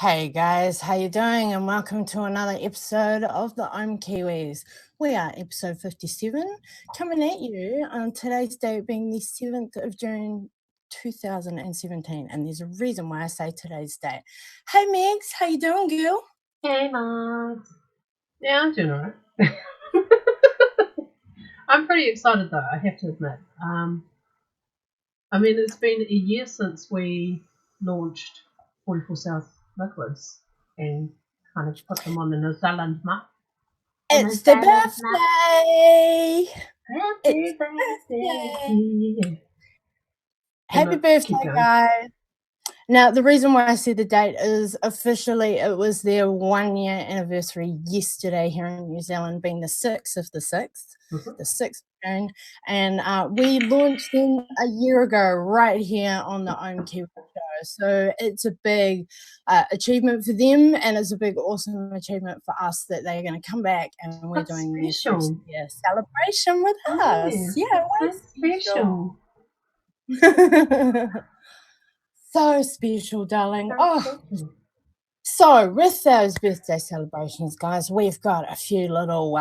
Hey guys, how you doing? And welcome to another episode of the Ohm Kiwis. We are episode 57, coming at you on today's date being the 7th of June 2017. And there's a reason why I say today's date. Hey Megs, how you doing, girl? Hey, Moms. Yeah, I'm doing alright. I'm pretty excited though, I have to admit. I mean, it's been a year since we launched 44 South Liquids and kind of put them on the New Zealand map. It's the birthday! Happy birthday! Happy birthday, guys. Now, the reason why I said the date is officially it was their 1 year anniversary yesterday here in New Zealand, being the 6th of the 6th, the 6th of June. And we launched them a year ago right here on the Ohm Kiwis show. So it's a big achievement for them, and it's a big, awesome achievement for us that they're going to come back and we're doing this celebration with us. Yeah, that's special. So special, darling. So with those birthday celebrations, guys, we've got a few little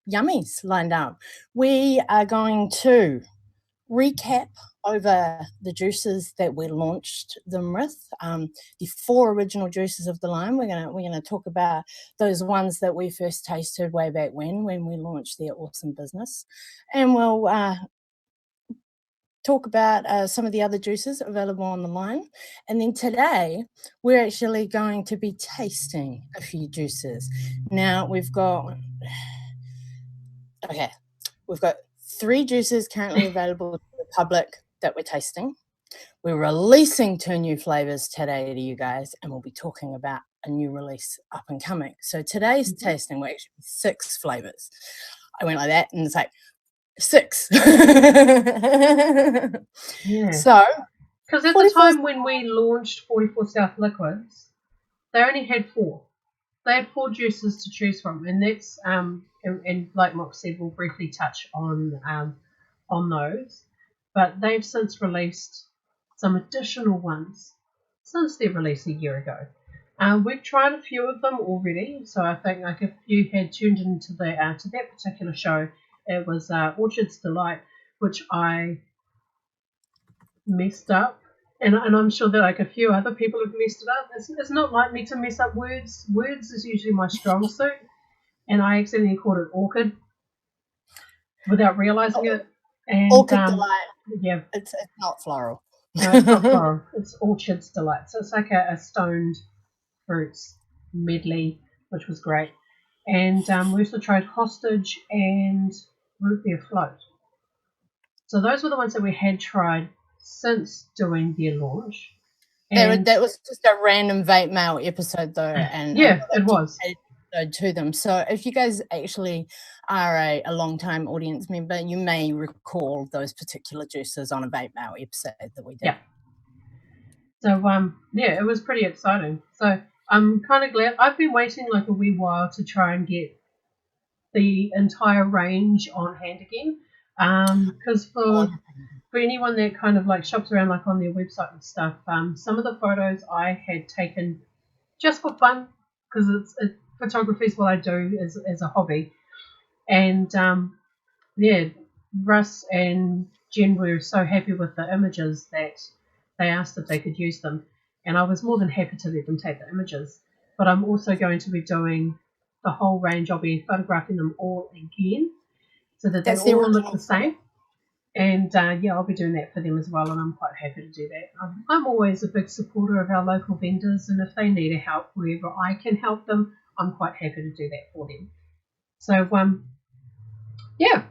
yummies lined up. We are going to recap over the juices that we launched them with, the 4 original juices of the line. We're gonna talk about those ones that we first tasted way back when we launched their awesome business, and we'll talk about some of the other juices available on the line. And then today we're actually going to be tasting a few juices. Now we've got 3 juices currently available to the public that we're tasting. We're releasing 2 new flavors today to you guys, and we'll be talking about a new release up and coming. So today's tasting will actually be 6 flavors. I went like that and it's like 6. Yeah. So, because at the time when we launched 44 South Liquids, they only had 4. They had 4 juices to choose from, and that's and like Mox said, we'll briefly touch on those. But they've since released some additional ones since their release a year ago. We've tried a few of them already, so I think like if you had tuned into to that particular show, it was Orchard's Delight, which I messed up, and I'm sure that like a few other people have messed it up. It's not like me to mess up words. Words is usually my strong suit, and I accidentally called it Orchid without realizing it. And Orchid Delight. Yeah, it's not floral. No, it's not floral. It's Orchard's Delight. So it's like a stoned fruits medley, which was great. And we also tried Hostage and Root Beer Float. So those were the ones that we had tried since doing their launch. And that was just a random Vape Mail episode, though. And yeah, it was. To them. So if you guys actually are a long-time audience member, you may recall those particular juices on a Vape Mail episode that we did. Yeah. So yeah, it was pretty exciting. So I'm kind of glad. I've been waiting like a wee while to try and get the entire range on hand again. Because for anyone that kind of like shops around like on their website and stuff, some of the photos I had taken just for fun, because photography is what I do as a hobby. And yeah, Russ and Jen were so happy with the images that they asked if they could use them, and I was more than happy to let them take the images. But I'm also going to be doing the whole range. I'll be photographing them all again so that they all look the same. And yeah, I'll be doing that for them as well, and I'm quite happy to do that. I'm always a big supporter of our local vendors, and if they need a help wherever I can help them, I'm quite happy to do that for them. So yeah,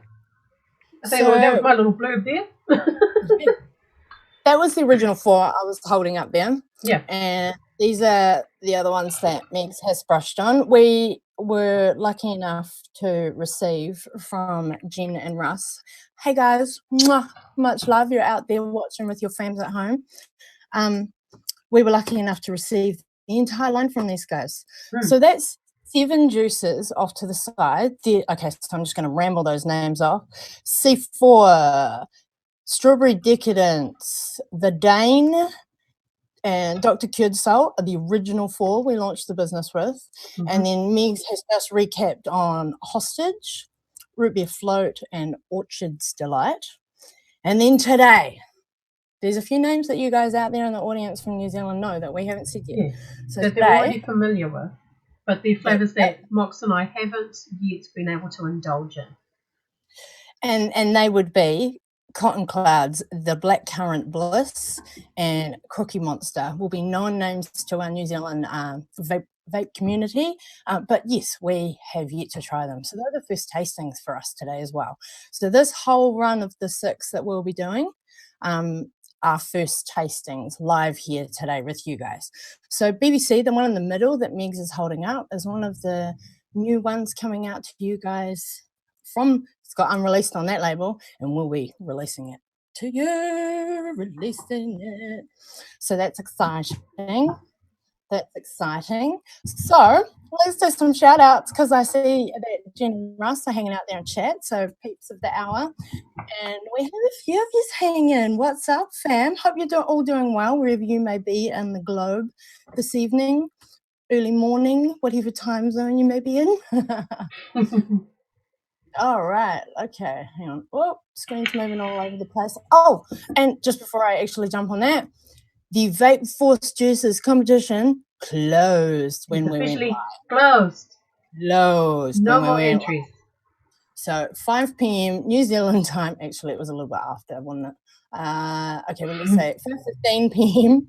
I think that was my little blurb there. That was the original 4 I was holding up there. Yeah. And these are the other ones that Megs has brushed on. We were lucky enough to receive from Jen and Russ. Hey guys, much love. You're out there watching with your fams at home. We were lucky enough to receive the entire line from these guys. So that's 7 juices off to the side. Okay, so I'm just going to ramble those names off. C4, Strawberry Decadence, The Dane, and Dr. Cured Salt are the original 4 we launched the business with. And then Megs has just recapped on Hostage, Root Beer Float, and Orchard's Delight. And then today, there's a few names that you guys out there in the audience from New Zealand know that we haven't said yet. Yeah, So that today, they're already familiar with, but they're flavours that Mox and I haven't yet been able to indulge in. And they would be Cotton Clouds, the Blackcurrant Bliss, and Cookie Monster will be known names to our New Zealand vape community. But yes, we have yet to try them. So they're the first tastings for us today as well. So this whole run of the 6 that we'll be doing are first tastings live here today with you guys. So BBC, the one in the middle that Megs is holding up, is one of the new ones coming out to you guys from, it's got unreleased on that label, and we'll be releasing it to you, releasing it. So that's exciting. That's exciting. So let's do some shout outs, because I see that Jen and Russ are hanging out there in chat. So peeps of the hour. And we have a few of you hanging. What's up, fam? Hope you're all doing well wherever you may be in the globe this evening, early morning, whatever time zone you may be in. All right. Okay. Hang on. Oh, screen's moving all over the place. Oh, and just before I actually jump on that, the Vape Force Juices competition closed when we went live. Closed. No more entries. So 5 p.m. New Zealand time. Actually, it was a little bit after, wasn't it? Okay, well, let's say 5:15 p.m.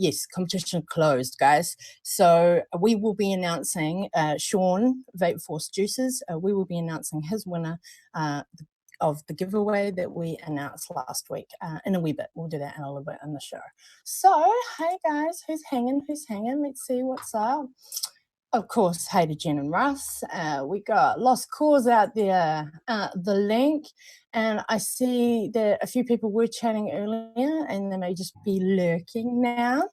Yes, competition closed, guys. So we will be announcing Sean, Vape Force Juices. We will be announcing his winner of the giveaway that we announced last week in a wee bit. We'll do that in a little bit in the show. So, hey guys, who's hanging? Let's see what's up. Of course, hey to Jen and Russ. We got Lost Cause out there, the link. And I see that a few people were chatting earlier and they may just be lurking now.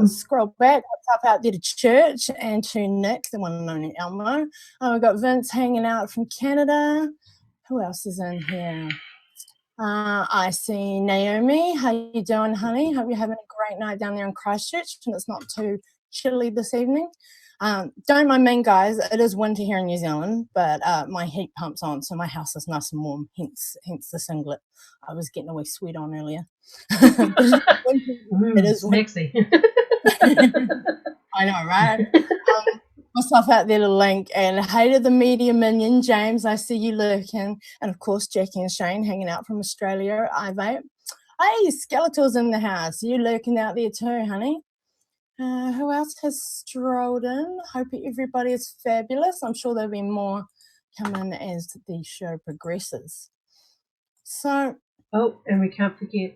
Scroll back, what's up out there to Church and to Nick, the one and only Elmo. We've got Vince hanging out from Canada. Who else is in here? I see Naomi. How you doing, honey? Hope you're having a great night down there in Christchurch and it's not too chilly this evening. Don't mind me, guys. It is winter here in New Zealand, but my heat pumps on, so my house is nice and warm, hence the singlet. I was getting a wee sweat on earlier. It is sexy. I know, right? Myself out there to link, and hey to the media minion, James, I see you lurking, and of course Jackie and Shane hanging out from Australia. I Vape. Hey, Skeletor's in the house. You lurking out there too, honey? Who else has strolled in? Hope everybody is fabulous. I'm sure there'll be more coming as the show progresses. So, oh, and we can't forget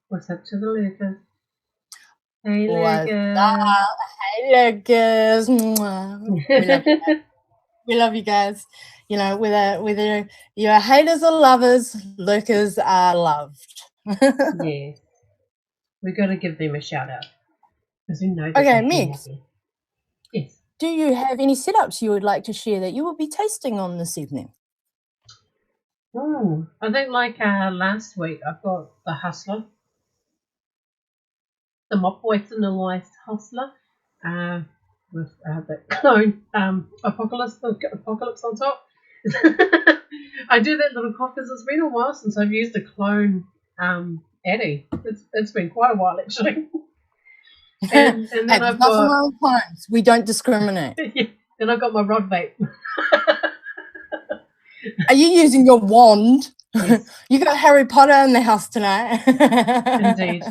what's up to the lurkers. Hey, lurkers. Hey, lurkers. We love you guys. You know, whether you're haters or lovers, lurkers are loved. Yeah. We've got to give them a shout out. Because we know that okay, Megs. Yes. Do you have any setups you would like to share that you will be tasting on this evening? I think like last week I've got the Hustler, the Mop Weizenalized Hustler, with the clone Apocalypse on top. I do that little cough because it's been a while since I've used a clone Addy. It's been quite a while actually. And then I've got wrong clones. We don't discriminate. Yeah, then I've got my rod vape. Are you using your wand? Yes. You got Harry Potter in the house tonight. Indeed.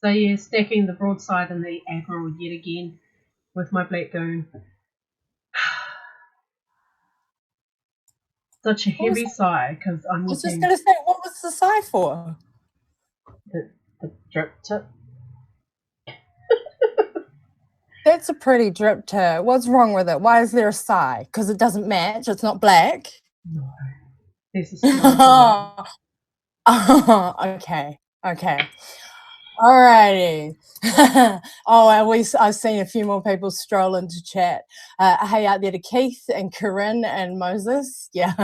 So yeah, stacking the broadside and the APPAREL yet again with my black goon. Such a heavy sigh because I'm I was just going to say, what was the sigh for? The drip tip. That's a pretty drip tip. What's wrong with it? Why is there a sigh? Because it doesn't match. It's not black. No. There's a sigh. Oh, okay. Alrighty. I've seen a few more people stroll into chat. Hey out there to Keith and Corinne and Moses. Yeah.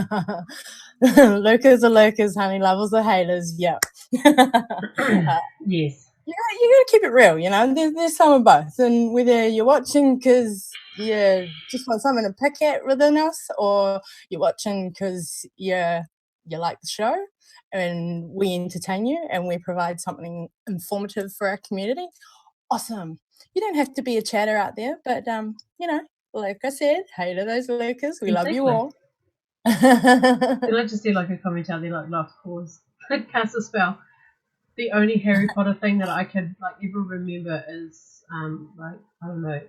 Lurkers are lurkers, honey. Lovers are haters. Yep. Yes. you got to keep it real, you know. There's some of both, and whether you're watching because you just want something to pick at within us, or you're watching because you like the show, and we entertain you, and we provide something informative for our community. Awesome. You don't have to be a chatter out there, but you know, like I said, hey to those lurkers, we love you all. Can I just do like a comment out there, like last pause? Cast a spell. The only Harry Potter thing that I could like ever remember is like I don't know,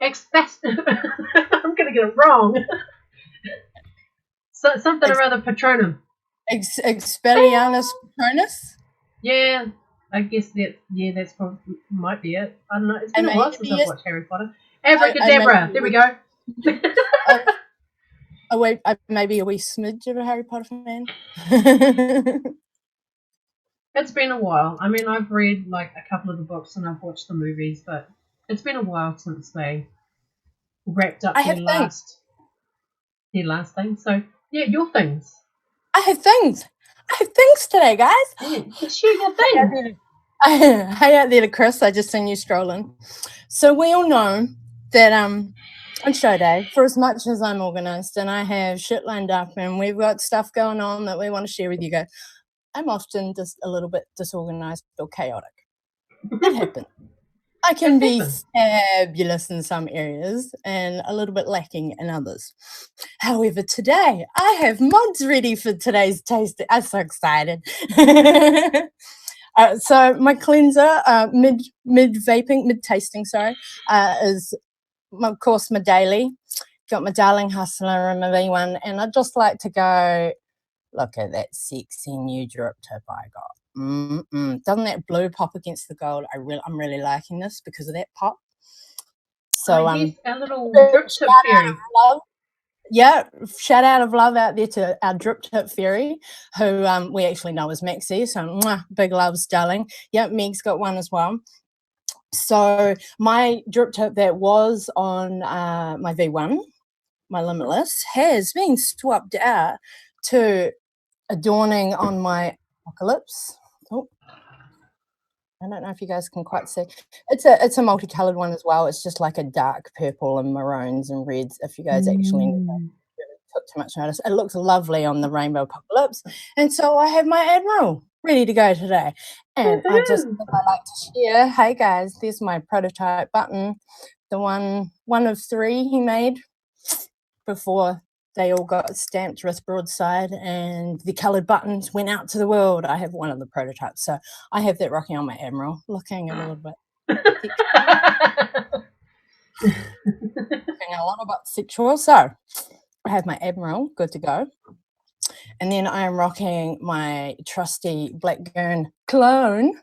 I'm gonna get it wrong. So something or other Patronum. Expelliarmus Patronus. Yeah, I guess that's probably might be it. I don't know. It's been a while since I've watched Harry Potter. Abracadabra. There we go. Oh wait, maybe a wee smidge of a Harry Potter fan. It's been a while. I mean, I've read like a couple of the books and I've watched the movies, but it's been a while since they wrapped up their last thing. So yeah, your things. I have things today, guys. Yeah, share your thing. Hey out there to Chris, I just seen you strolling. So we all know that on show day, for as much as I'm organised and I have shit lined up and we've got stuff going on that we want to share with you guys, I'm often just a little bit disorganised or chaotic. It happens. I can be fabulous in some areas and a little bit lacking in others. However, today I have mods ready for today's taste. I'm so excited. So my cleanser, mid tasting, is of course my daily. Got my Darling Hustler and my V1, and I'd just like to go. Look at that sexy new drip tip I got. Doesn't that blue pop against the gold? I'm really liking this because of that pop. So yes, a little drip tip fairy. Yeah, shout out of love out there to our drip tip fairy, who we actually know as Maxie. So mwah, big loves, darling. Yeah, Meg's got one as well. So my drip tip that was on my V1, my Limitless, has been swapped out to adorning on my Apocalypse. Oh, I don't know if you guys can quite see. It's a multicolored one as well. It's just like a dark purple and maroons and reds. If you guys actually took too much notice, it looks lovely on the Rainbow Apocalypse. And so I have my Admiral ready to go today. And I like to share. Hey guys, there's my prototype button, the one of 3 he made before they all got stamped with broadside and the coloured buttons went out to the world. I have one of the prototypes. So I have that rocking on my Admiral, looking a little bit looking a little bit sexual. So I have my Admiral, good to go. And then I am rocking my trusty Blackburn clone.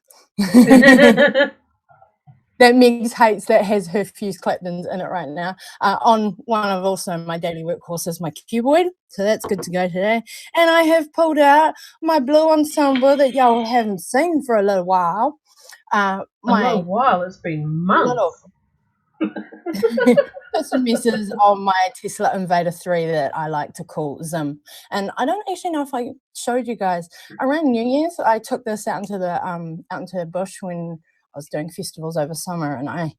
That Megs hates, that has her fused Claptons in it right now. On one of also my daily workhorses, my cuboid. So that's good to go today. And I have pulled out my blue ensemble that y'all haven't seen for a little while. A little while, it's been months. Bits and pieces on my Tesla Invader 3 that I like to call Zim. And I don't actually know if I showed you guys. Around New Year's, I took this out into the bush when I was doing festivals over summer, and I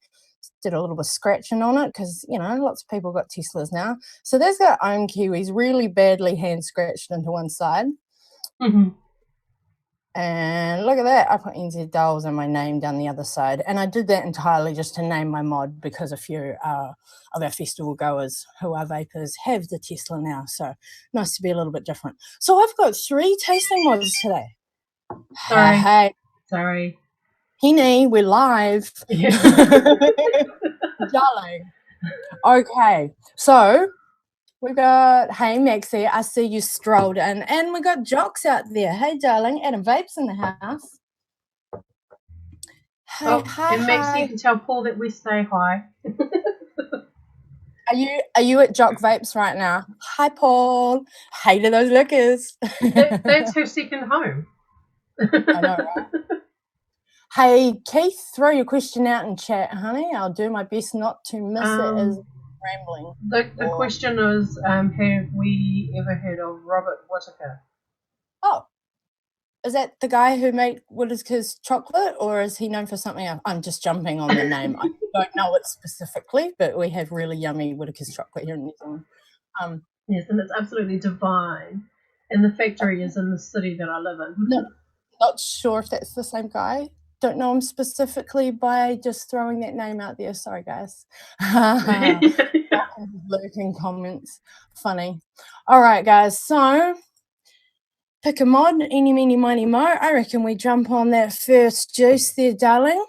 did a little bit of scratching on it because, you know, lots of people got Teslas now. So there's got Ohm Kiwis really badly hand scratched into one side. And look at that, I put NZ Dolls and my name down the other side. And I did that entirely just to name my mod because a few of our festival goers who are vapors have the Tesla now. So nice to be a little bit different. So I've got 3 tasting mods today. Sorry. Henny, we're live. Darling. Okay, so we got, hey Maxie, I see you strolled in, and we got Jocks out there. Hey darling, Adam Vape's in the house. Hey, hi. And Maxie, you can tell Paul that we say hi. Are you at Jock Vapes right now? Hi Paul. Hey to those lookers. That's her second home. I know, right? Hey Keith, throw your question out in chat, honey. I'll do my best not to miss it as rambling. The question is, have we ever heard of Robert Whittaker? Oh, Is that the guy who made Whittaker's chocolate, or is he known for something else? I'm just jumping on the name. I don't know it specifically, but we have really yummy Whittaker's chocolate here in New Zealand. Yes, and it's absolutely divine. And the factory is in the city that I live in. Not sure if that's the same guy. Don't know him specifically by just throwing that name out there. Sorry, guys. Lurking comments. Funny. All right, guys. So pick a mod, eeny, meeny, miny, mo. I reckon we jump on that first juice there, darling.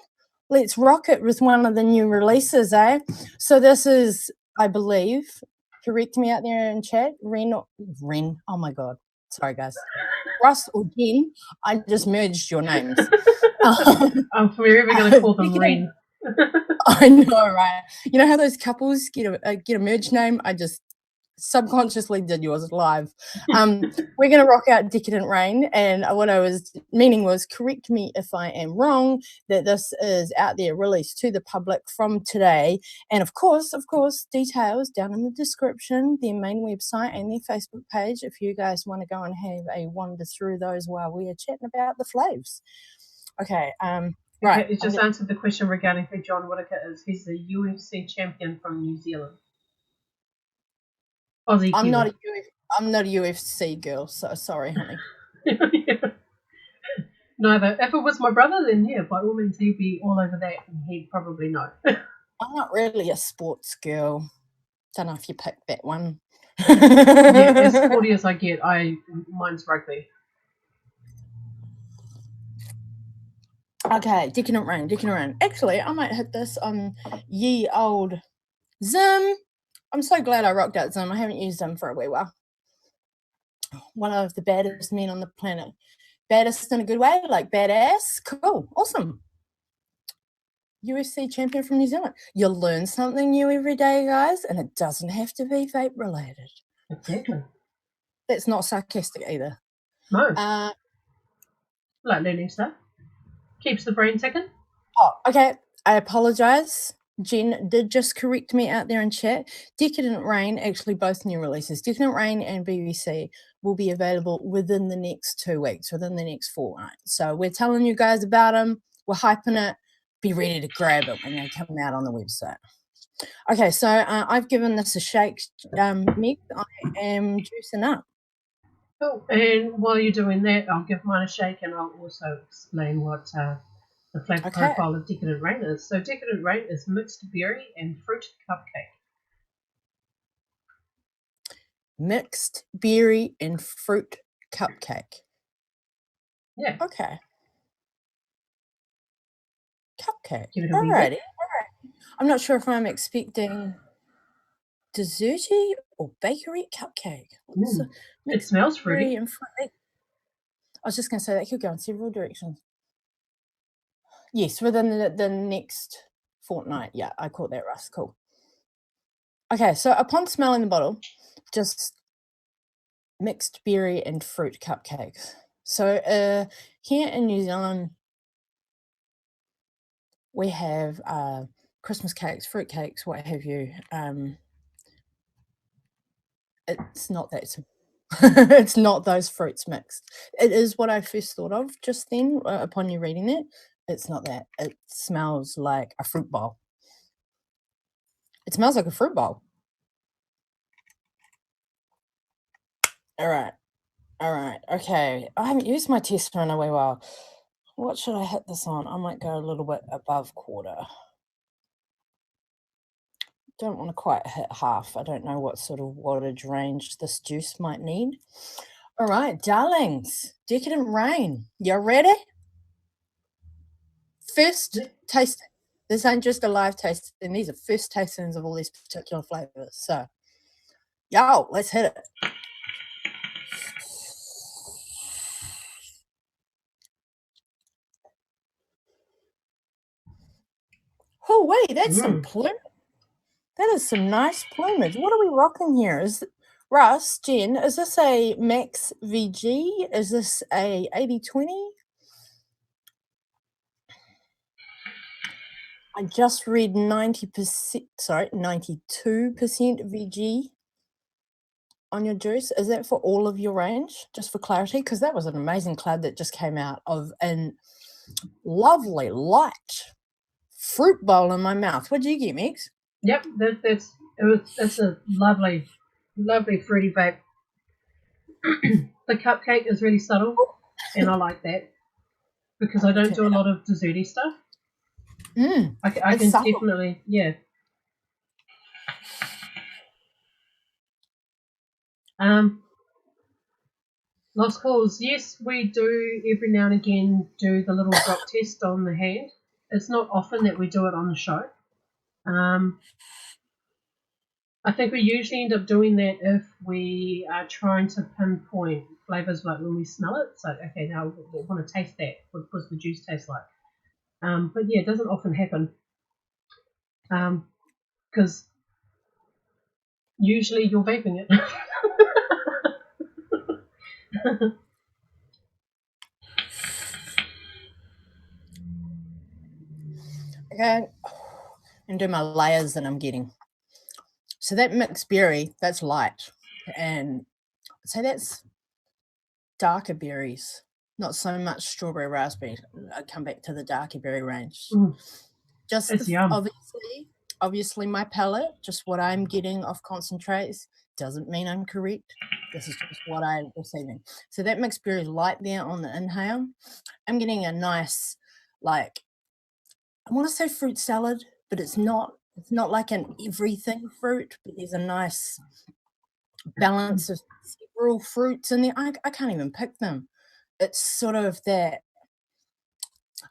Let's rock it with one of the new releases, eh? So this is, I believe, correct me out there in chat, Ren, oh my God. Sorry, guys. Russ or Jen, I just merged your names. I'm forever going to call them Ren. I know, right? You know how those couples get a merged name? I just subconsciously did yours live. We're going to rock out Decadent Rain, and what I was meaning was, correct me if I am wrong, that this is out there released to the public from today, and of course details down in the description, their main website and their Facebook page, if you guys want to go and have a wander through those while we are chatting about the flavs. Okay, right. Okay, it just answered the question regarding who John Whittaker is. He's the UFC champion from New Zealand. Aussie I'm not a UFC girl, so sorry, honey. Neither. If it was my brother, then yeah, by all means he'd be all over that, and he'd probably know. I'm not really a sports girl. Don't know if you picked that one. Yeah, as sporty as I get, mine's rugby. Okay, Decadent Rain. Actually, I might hit this on ye old Zim. I'm so glad I rocked out Zim. I haven't used Zim for a wee while. One of the baddest men on the planet. Baddest in a good way, like badass. Cool, awesome. UFC champion from New Zealand. You'll learn something new every day, guys, and it doesn't have to be vape related. Exactly. That's not sarcastic either. No. Like learning stuff. Keeps the brain ticking. Oh, okay. I apologize. Jen did just correct me out there in chat. Decadent Rain, actually both new releases, Decadent Rain and BBC, will be available within the next 2 weeks, within the next fortnight. So we're telling you guys about them. We're hyping it. Be ready to grab it when they come out on the website. Okay, so I've given this a shake, Meg. I am juicing up. Oh, and while you're doing that, I'll give mine a shake, and I'll also explain what the flavour profile of Decadent Rain is. So Decadent Rain is mixed berry and fruit cupcake. Mixed berry and fruit cupcake. Yeah. Okay. Cupcake. Give it a Alrighty. wee All right. I'm not sure if I'm expecting desserty or bakery cupcake. It smells fruity. And fruit. I was just going to say that could go in several directions. Yes, within the next fortnight. Yeah, I caught that, Russ. Cool. Okay, so upon smelling the bottle, just mixed berry and fruit cupcakes. So here in New Zealand, we have Christmas cakes, fruit cakes, what have you. It's not that it's not those fruits mixed. It is what I first thought of just then upon you reading it. It's not that. It smells like a fruit bowl. It smells like a fruit bowl. All right. Okay. I haven't used my tester in a wee while. What should I hit this on? I might go a little bit above quarter. Don't want to quite hit half. I don't know what sort of wattage range this juice might need. All right, darlings. Decadent Rain. You ready? First tasting. This ain't just a live tasting. These are first tastings of all these particular flavors. So, yo, let's hit it. Oh, wait, that's some plumage. That is some nice plumage. What are we rocking here? Russ, Jen, is this a Max VG? Is this a 80/20? I just read 92% VG. on your juice? Is that for all of your range, just for clarity? Because that was an amazing cloud that just came out of a lovely light fruit bowl in my mouth. What did you get, Megs? Yep, it's a lovely, lovely fruity vape. The cupcake is really subtle, and I like that because I don't do a lot of desserty stuff. I can definitely, yeah. Lost cause. Yes, we do every now and again do the little drop test on the hand. It's not often that we do it on the show. I think we usually end up doing that if we are trying to pinpoint flavours, like when we smell it. So, okay, now we want to taste that. What does the juice taste like? But yeah, it doesn't often happen because usually you're vaping it. Okay, and do my layers that I'm getting. So that mixed berry, that's light, and so that's darker berries, not so much strawberry, raspberry. I come back to the darker berry range. Just it's yum. Obviously my palate, just what I'm getting off concentrates, doesn't mean I'm correct. This is just what I'm receiving. So that mixed berry is light there on the inhale. I'm getting a nice, like, I want to say fruit salad, but it's not like an everything fruit, but there's a nice balance of several fruits in there. I can't even pick them. It's sort of that,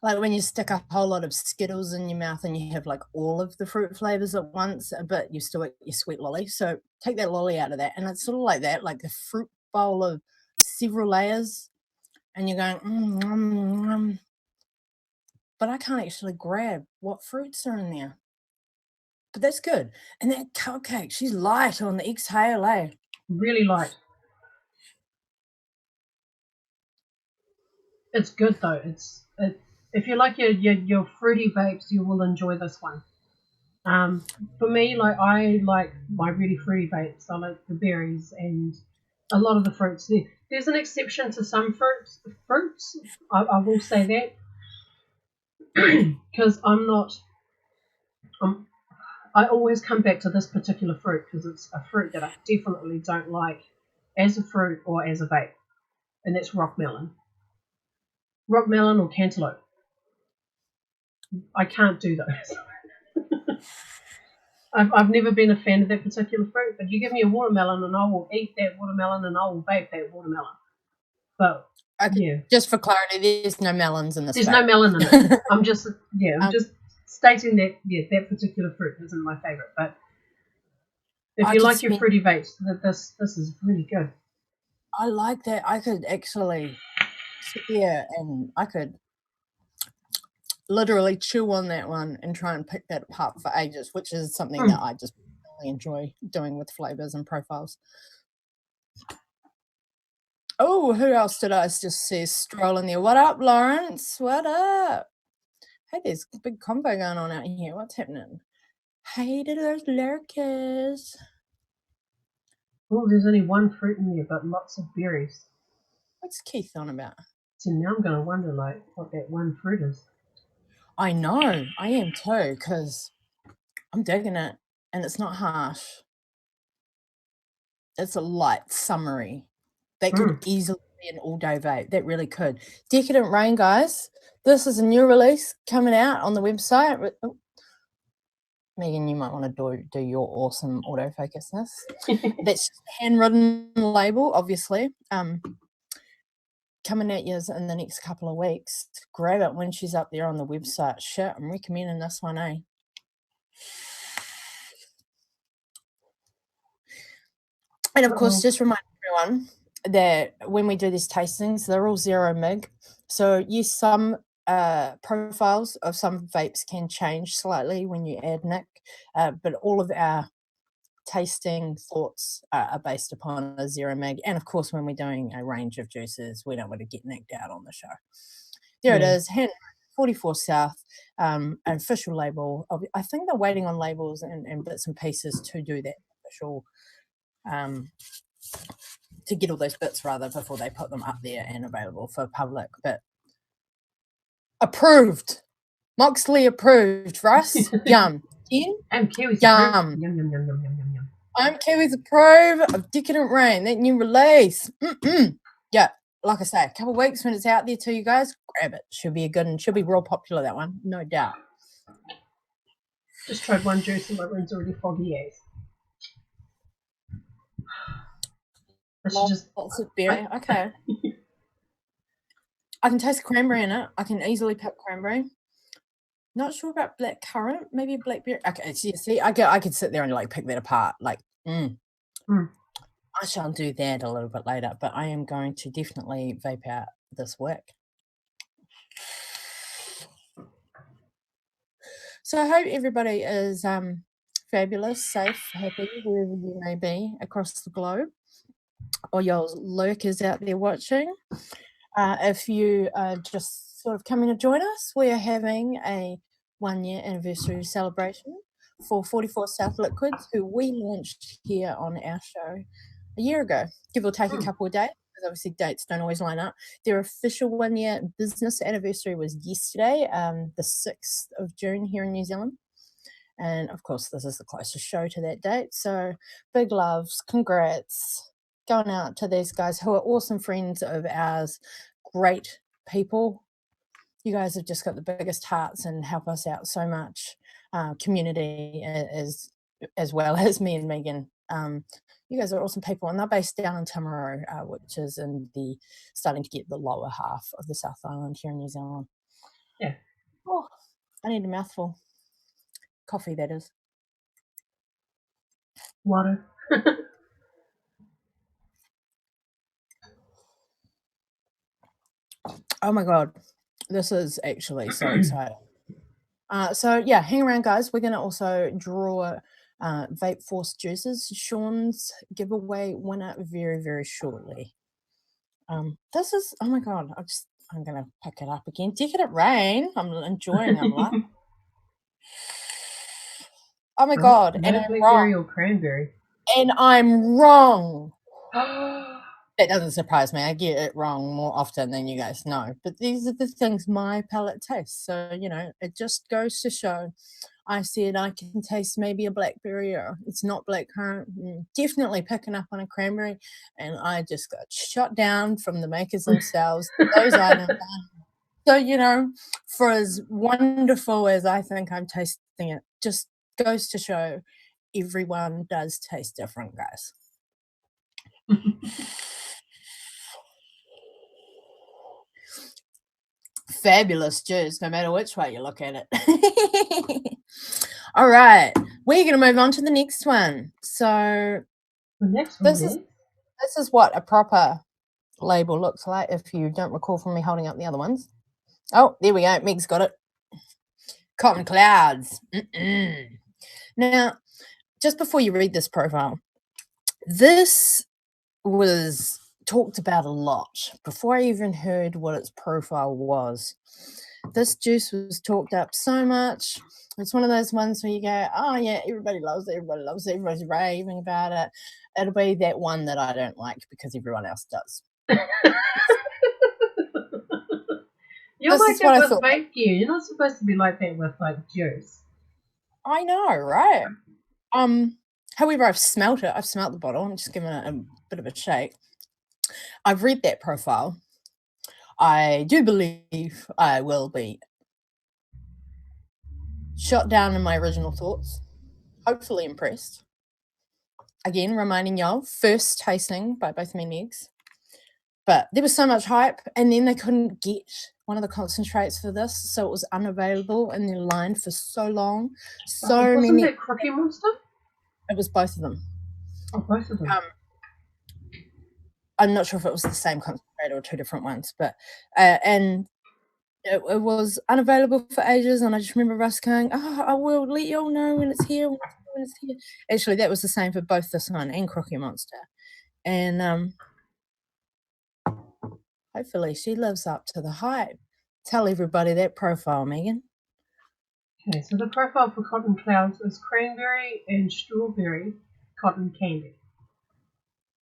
like when you stick a whole lot of Skittles in your mouth and you have like all of the fruit flavors at once, but you still eat your sweet lolly. So take that lolly out of that, and it's sort of like that, like the fruit bowl of several layers, and you're going, but I can't actually grab what fruits are in there. But that's good. And that cupcake, she's light on the exhale, eh? Really light. It's good though. If you like your fruity vapes, you will enjoy this one. For me, like I like my really fruity vapes. I like the berries and a lot of the fruits. There's an exception to some fruits. I will say that because I always come back to this particular fruit because it's a fruit that I definitely don't like as a fruit or as a vape, and that's rock melon. Rock melon or cantaloupe. I can't do those. I've never been a fan of that particular fruit, but you give me a watermelon and I will eat that watermelon and I will vape that watermelon. But yeah, just for clarity, there's no melons in this. There's no melon in it. I'm just just stating that that particular fruit isn't my favorite. But if you like your fruity vapes, this is really good. I like that. I could actually sit there and I could literally chew on that one and try and pick that apart for ages, which is something that I just really enjoy doing with flavors and profiles. Oh, who else did I just see strolling there? What up, Lawrence? What up? Hey, there's a big combo going on out here. What's happening? Hey to those lurkers. Oh, there's only one fruit in there, but lots of berries. What's Keith on about? So now I'm going to wonder, like, what that one fruit is. I know. I am too, because I'm digging it, and it's not harsh. It's a light, summery. That could easily be an all-day vape. That really could. Decadent Rain, guys. This is a new release coming out on the website. Oh. Megan, you might want to do your awesome autofocusness. That's handwritten label, obviously. Coming at you in the next couple of weeks. Grab it when she's up there on the website. Shit, I'm recommending this one, eh? And of course, just remind everyone that when we do these tastings, they're all 0 mig. So yes, some profiles of some vapes can change slightly when you add nic, but all of our tasting thoughts are based upon a 0 mig. And of course, when we're doing a range of juices, we don't want to get nicked out on the show. There it is, 44 South, an official label. I think they're waiting on labels and bits and pieces to do that official to get all those bits rather before they put them up there and available for public. But approved. MOXLEY approved. Russ, yum. And Kiwis yum. Approved. Yum, yum, yum, yum, yum, yum, yum. Ohm Kiwis approved of Decadent Rain, that new release. Yeah, like I say, a couple of weeks when it's out there to you guys, grab it. Should be a good and should be real popular, that one, no doubt. Just tried one juice and my room's already foggy as. Lots of berry. Okay. I can taste cranberry in it. I can easily pick cranberry. Not sure about black currant, maybe blackberry. Okay, see, I could sit there and like pick that apart. Like, I shall do that a little bit later, but I am going to definitely vape out this wick. So I hope everybody is fabulous, safe, happy, wherever you may be across the globe, or your lurkers out there watching. If you are just sort of coming to join us, we are having a 1-year anniversary celebration for 44 South Liquids, who we launched here on our show a year ago, give or take a couple of days, because obviously dates don't always line up. Their official 1-year business anniversary was yesterday, the 6th of June here in New Zealand. And of course, this is the closest show to that date. So big loves, congrats, going out to these guys who are awesome friends of ours, great people. You guys have just got the biggest hearts and help us out so much. Community as well as me and Megan. You guys are awesome people, and they're based down in Timaru, which is in the starting to get the lower half of the South Island here in New Zealand. Yeah. Oh, I need a mouthful. Coffee, that is. Water. Oh my god, this is actually so exciting. So yeah, hang around, guys. We're gonna also draw Vape Force juices, Sean's giveaway winner, very, very shortly. This is, oh my god, I'm gonna pick it up again. Decadent Rain. I'm enjoying it. Like, oh my god, no and I'm blackberry wrong. or cranberry. And I'm wrong. That doesn't surprise me. I get it wrong more often than you guys know. But these are the things my palate tastes. So, you know, it just goes to show. I said I can taste maybe a blackberry, or it's not blackcurrant. Definitely picking up on a cranberry. And I just got shot down from the makers themselves. Those items. So, you know, for as wonderful as I think I'm tasting it, just goes to show everyone does taste different, guys. Fabulous juice, no matter which way you look at it. All right, we're going to move on to the next one. So the next one this is what a proper label looks like, if you don't recall from me holding up the other ones. Oh, there we go. Meg's got it. Cotton Clouds. Now, just before you read this profile, this was talked about a lot before I even heard what its profile was. This juice was talked up so much. It's one of those ones where you go, oh yeah, everybody loves it, everybody's raving about it. It'll be that one that I don't like because everyone else does. You're like that with vape gear. You're not supposed to be like that with like juice. I know, right? However, I've smelt it. I've smelt the bottle. I'm just giving it a bit of a shake. I've read that profile. I do believe I will be shot down in my original thoughts. Hopefully impressed. Again, reminding y'all, first tasting by both me and Megs. But there was so much hype, and then they couldn't get one of the concentrates for this, so it was unavailable, and they're lined for so long. Wasn't that Cookie Monster? It was both of them. Oh, both of them. I'm not sure if it was the same concentrate or two different ones, but and it was unavailable for ages. And I just remember Russ going, "Oh, I will let you all know when it's here. When it's here." Actually, that was the same for both this one and Cookie Monster, and hopefully she lives up to the hype. Tell everybody that profile, Megan. Okay, so the profile for Cotton Clouds is cranberry and strawberry cotton candy.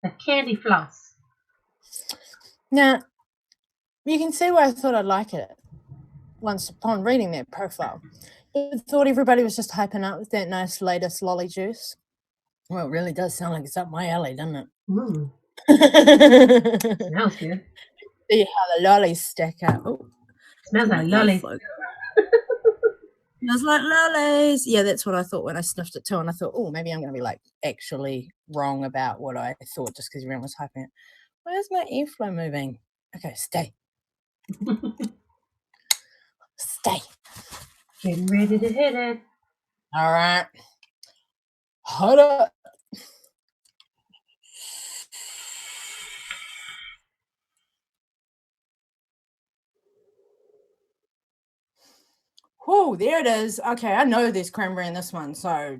The candy floss. Now, you can see why I thought I'd like it once upon reading their profile. I thought everybody was just hyping up with that nice latest lolly juice. Well, it really does sound like it's up my alley, doesn't it? Mm. Smells good. See how the lollies stack up. Oh, smells like lollies. Smells like lollies. Yeah, that's what I thought when I sniffed it too. And I thought, oh, maybe I'm going to be like actually wrong about what I thought just because everyone was hyping it. Where's my airflow moving? Okay, stay. Stay. Getting ready to hit it. All right. Hold up. Whoa, there it is. Okay, I know there's cranberry in this one. So,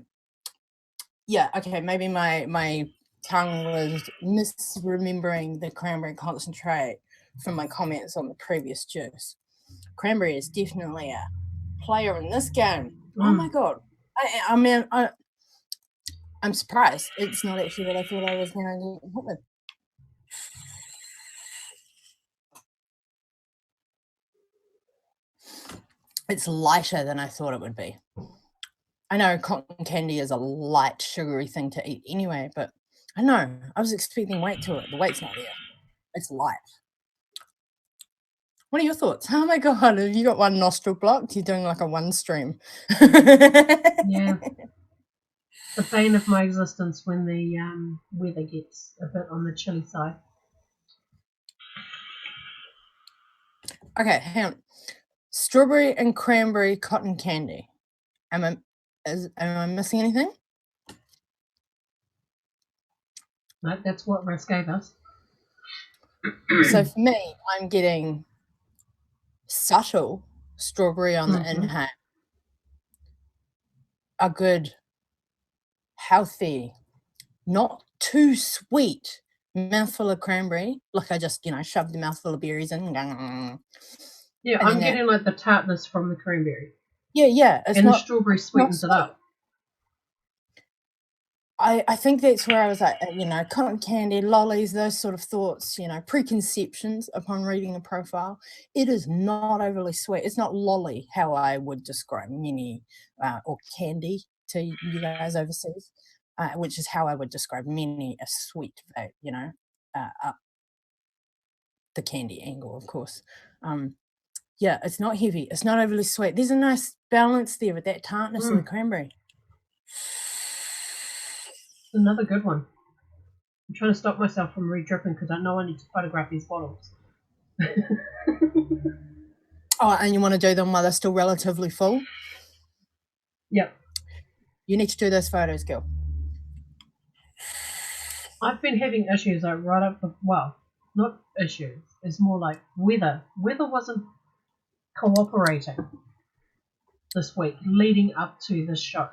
yeah, okay, maybe my tongue was misremembering the cranberry concentrate from my comments on the previous juice. Cranberry is definitely a player in this game. Oh my god. I mean, I'm surprised. It's not actually what I thought I was going to hit with. It's lighter than I thought it would be. I know cotton candy is a light, sugary thing to eat anyway, but I know. I was expecting weight to it. The weight's not there. It's light. What are your thoughts? Oh my god, have you got one nostril blocked? You're doing like a one stream. Yeah. The pain of my existence when the weather gets a bit on the chilly side. Okay, hang on. Strawberry and cranberry cotton candy. Am I missing anything? No, that's what Russ gave us. So for me, I'm getting subtle strawberry on the inhale. A good, healthy, not too sweet mouthful of cranberry. Like I just, shoved a mouthful of berries in. Yeah, I'm getting like the tartness from the cranberry. Yeah. And the strawberry sweetens it up. I think that's where I was at, cotton candy, lollies, those sort of thoughts, preconceptions upon reading the profile. It is not overly sweet. It's not lolly, how I would describe many, or candy to you guys overseas, which is how I would describe many a sweet vape, up the candy angle, of course. Yeah, it's not heavy. It's not overly sweet. There's a nice balance there with that tartness of the cranberry. Another good one. I'm trying to stop myself from re-dripping because I know I need to photograph these bottles. Oh, and you want to do them while they're still relatively full? Yep. You need to do those photos, girl. I've been having issues like right up the, well, not issues. It's more like weather. Weather wasn't cooperating this week leading up to this show.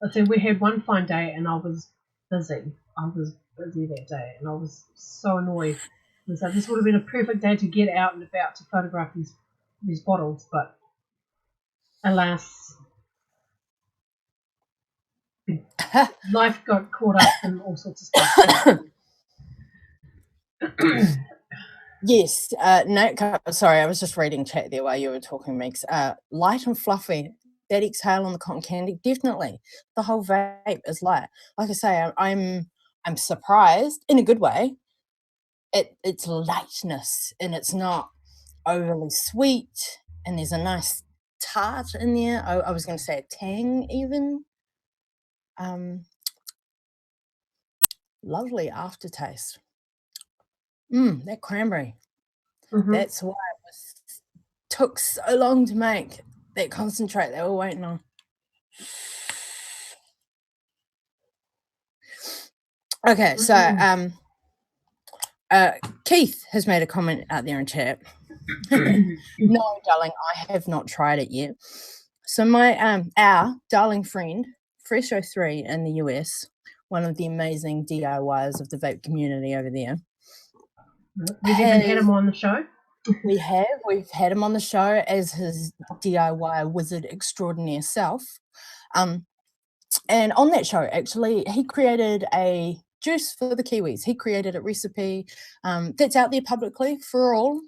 I said we had one fine day and I was busy. I was busy that day and I was so annoyed. So this would have been a perfect day to get out and about to photograph these bottles, but alas, life got caught up in all sorts of stuff. Yes, no, sorry, I was just reading chat there while you were talking, Meeks. Light and fluffy. That exhale on the cotton candy, definitely. The whole vape is light. Like I say, I'm surprised in a good way. It's lightness and it's not overly sweet, and there's a nice tart in there. I was going to say a tang even. Lovely aftertaste. That cranberry. That's why it took so long to make that concentrate they were waiting on. Okay, so Keith has made a comment out there in chat. No, darling, I have not tried it yet. So my our darling friend, Fresho3 in the US, one of the amazing DIYs of the vape community over there. You've even had him on the show? We've had him on the show as his DIY wizard extraordinaire self. And on that show, actually, he created a juice for the Kiwis. He created a recipe that's out there publicly for all.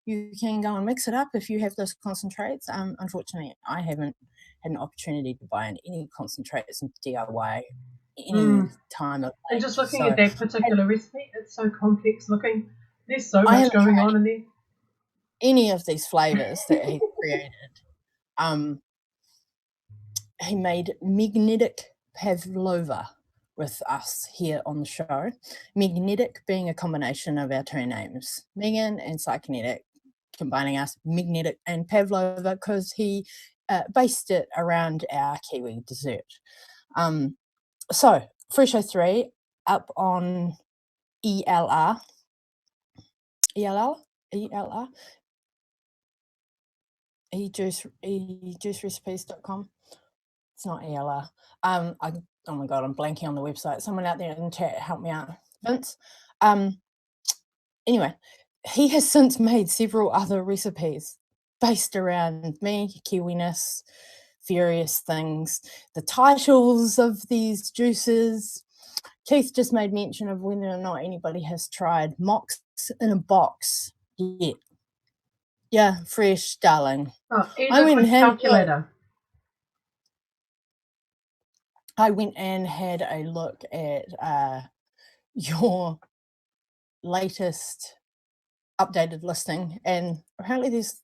You can go and mix it up if you have those concentrates. Unfortunately, I haven't had an opportunity to buy any concentrates and DIY any time of And late. just looking at that particular recipe, it's so complex looking. There's so I much going on in there. Any of these flavors that he created. He made magnetic pavlova with us here on the show. Magnetic being a combination of our two names, Megan and Psychonetic, combining us, magnetic and pavlova, because he based it around our Kiwi dessert. So Fresho 3 up on ELR, ejuicerecipes.com. It's not ELR. Oh my God, I'm blanking on the website. Someone out there in the chat, help me out. Vince. Anyway, he has since made several other recipes based around me, Kiwiness, various things, the titles of these juices. Keith just made mention of whether or not anybody has tried Mox in a box yet. Yeah, fresh, darling. Oh, e-liquid calculator. I went and had a look at your latest updated listing, and apparently there's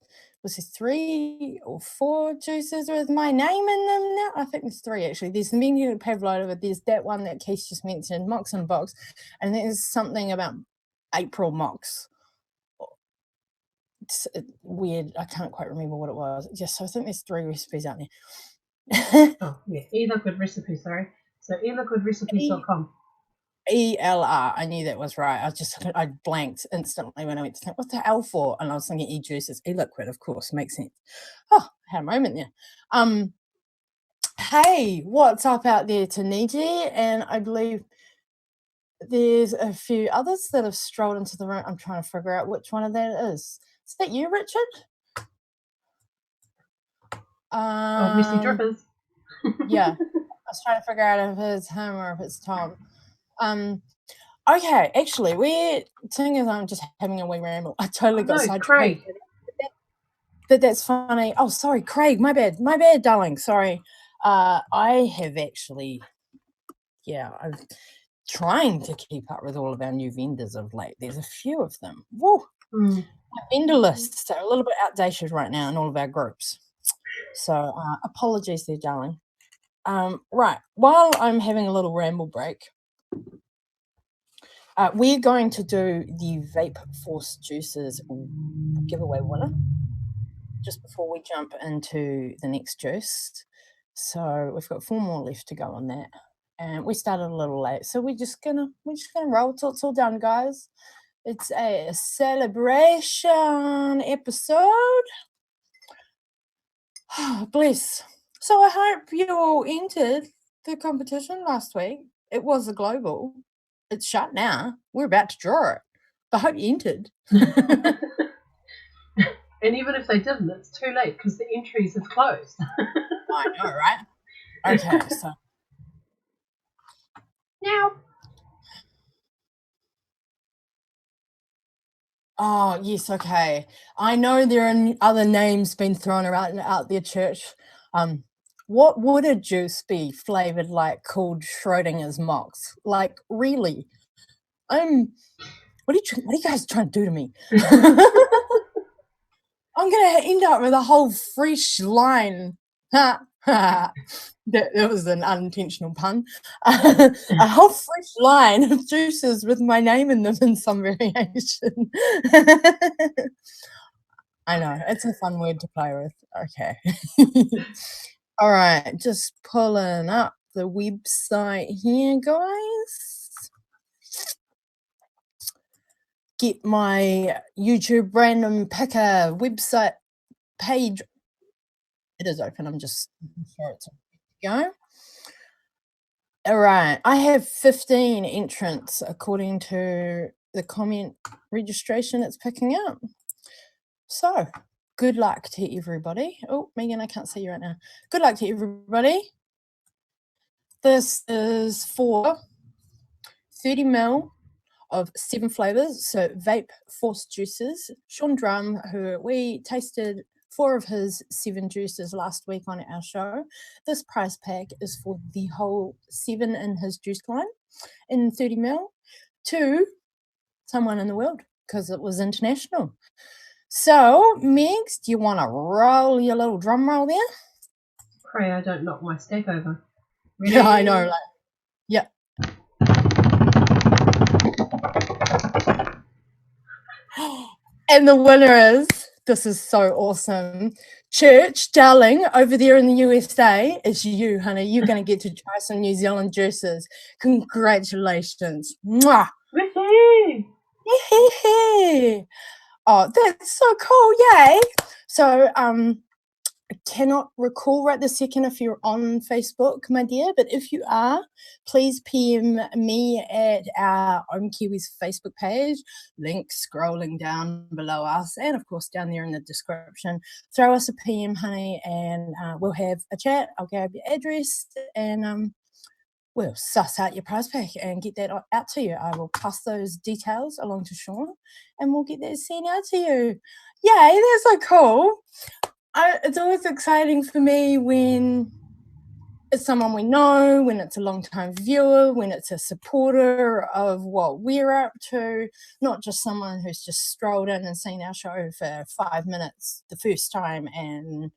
3 or 4 juices with my name in them now. I think there's 3 actually. There's the magnetic pavlova, there's that one that Keith just mentioned, Mox and Box, and there's something about April Mox. It's weird. I can't quite remember what it was. So I think there's 3 recipes out there. Oh yeah, e-liquid recipe. Sorry. So eliquidrecipes.com. ELR, I knew that was right. I blanked instantly when I went to think, what's the L for? And I was thinking e-juices, e-liquid, of course, makes sense. Oh, I had a moment there. Hey, what's up out there, Taniji? And I believe there's a few others that have strolled into the room. I'm trying to figure out which one of that is. Is that you, Richard? Messy Drippers. Yeah. I was trying to figure out if it's him or if it's Tom. Okay, actually, we're seeing as I'm just having a wee ramble. I totally got sidetracked. Craig. That's funny. Oh, sorry, Craig. My bad, darling. Sorry. I have actually, I'm trying to keep up with all of our new vendors of late. There's a few of them. Woo. My vendor lists are a little bit outdated right now in all of our groups. So apologies there, darling. Right, while I'm having a little ramble break, we're going to do the Vape Force Juices giveaway winner just before we jump into the next juice. So we've got 4 more left to go on that, and we started a little late, so we're just gonna roll till it's all done, guys. It's a celebration episode. Bless. So I hope you all entered the competition last week. It was a global. It's shut now. We're about to draw it. I hope you entered. And even if they didn't, it's too late because the entries have closed. I know, right? Okay, so now. Oh, yes, okay. I know there are other names being thrown around out there, church. What would a juice be flavored like called Schrodinger's Mox? Like, really? What are you guys trying to do to me? I'm gonna end up with a whole fresh line. That was an unintentional pun. A whole fresh line of juices with my name in them in some variation. I know, it's a fun word to play with. Okay. All right, just pulling up the website here, guys. Get my YouTube random picker website page. It is open. I'm just sure it's go. All right. I have 15 entrants according to the comment registration it's picking up. So good luck to everybody. Oh, Megan, I can't see you right now. Good luck to everybody. This is for 30 ml of 7 flavors. So Vape Force juices. Sean Drum, who we tasted 4 of his 7 juices last week on our show. This price pack is for the whole 7 in his juice line in 30 ml to someone in the world because it was international. So, Megs, do you want to roll your little drum roll there? Pray I don't knock my stack over. Ready? Yeah, I know. Yeah. And the winner is, this is so awesome, Church Darling over there in the USA. It's you, honey. You're going to get to try some New Zealand juices. Congratulations. Mwah. Woohoo! Oh, that's so cool. Yay. So, I cannot recall right this second if you're on Facebook, my dear, but if you are, please PM me at our Ohm Kiwis Facebook page, link scrolling down below us, and of course down there in the description. Throw us a PM, honey, and we'll have a chat. I'll grab your address and we'll suss out your prize pack and get that out to you. I will pass those details along to Sean and we'll get that sent out to you. Yay, that's so cool. It's always exciting for me when it's someone we know, when it's a long-time viewer, when it's a supporter of what we're up to, not just someone who's just strolled in and seen our show for 5 minutes the first time and,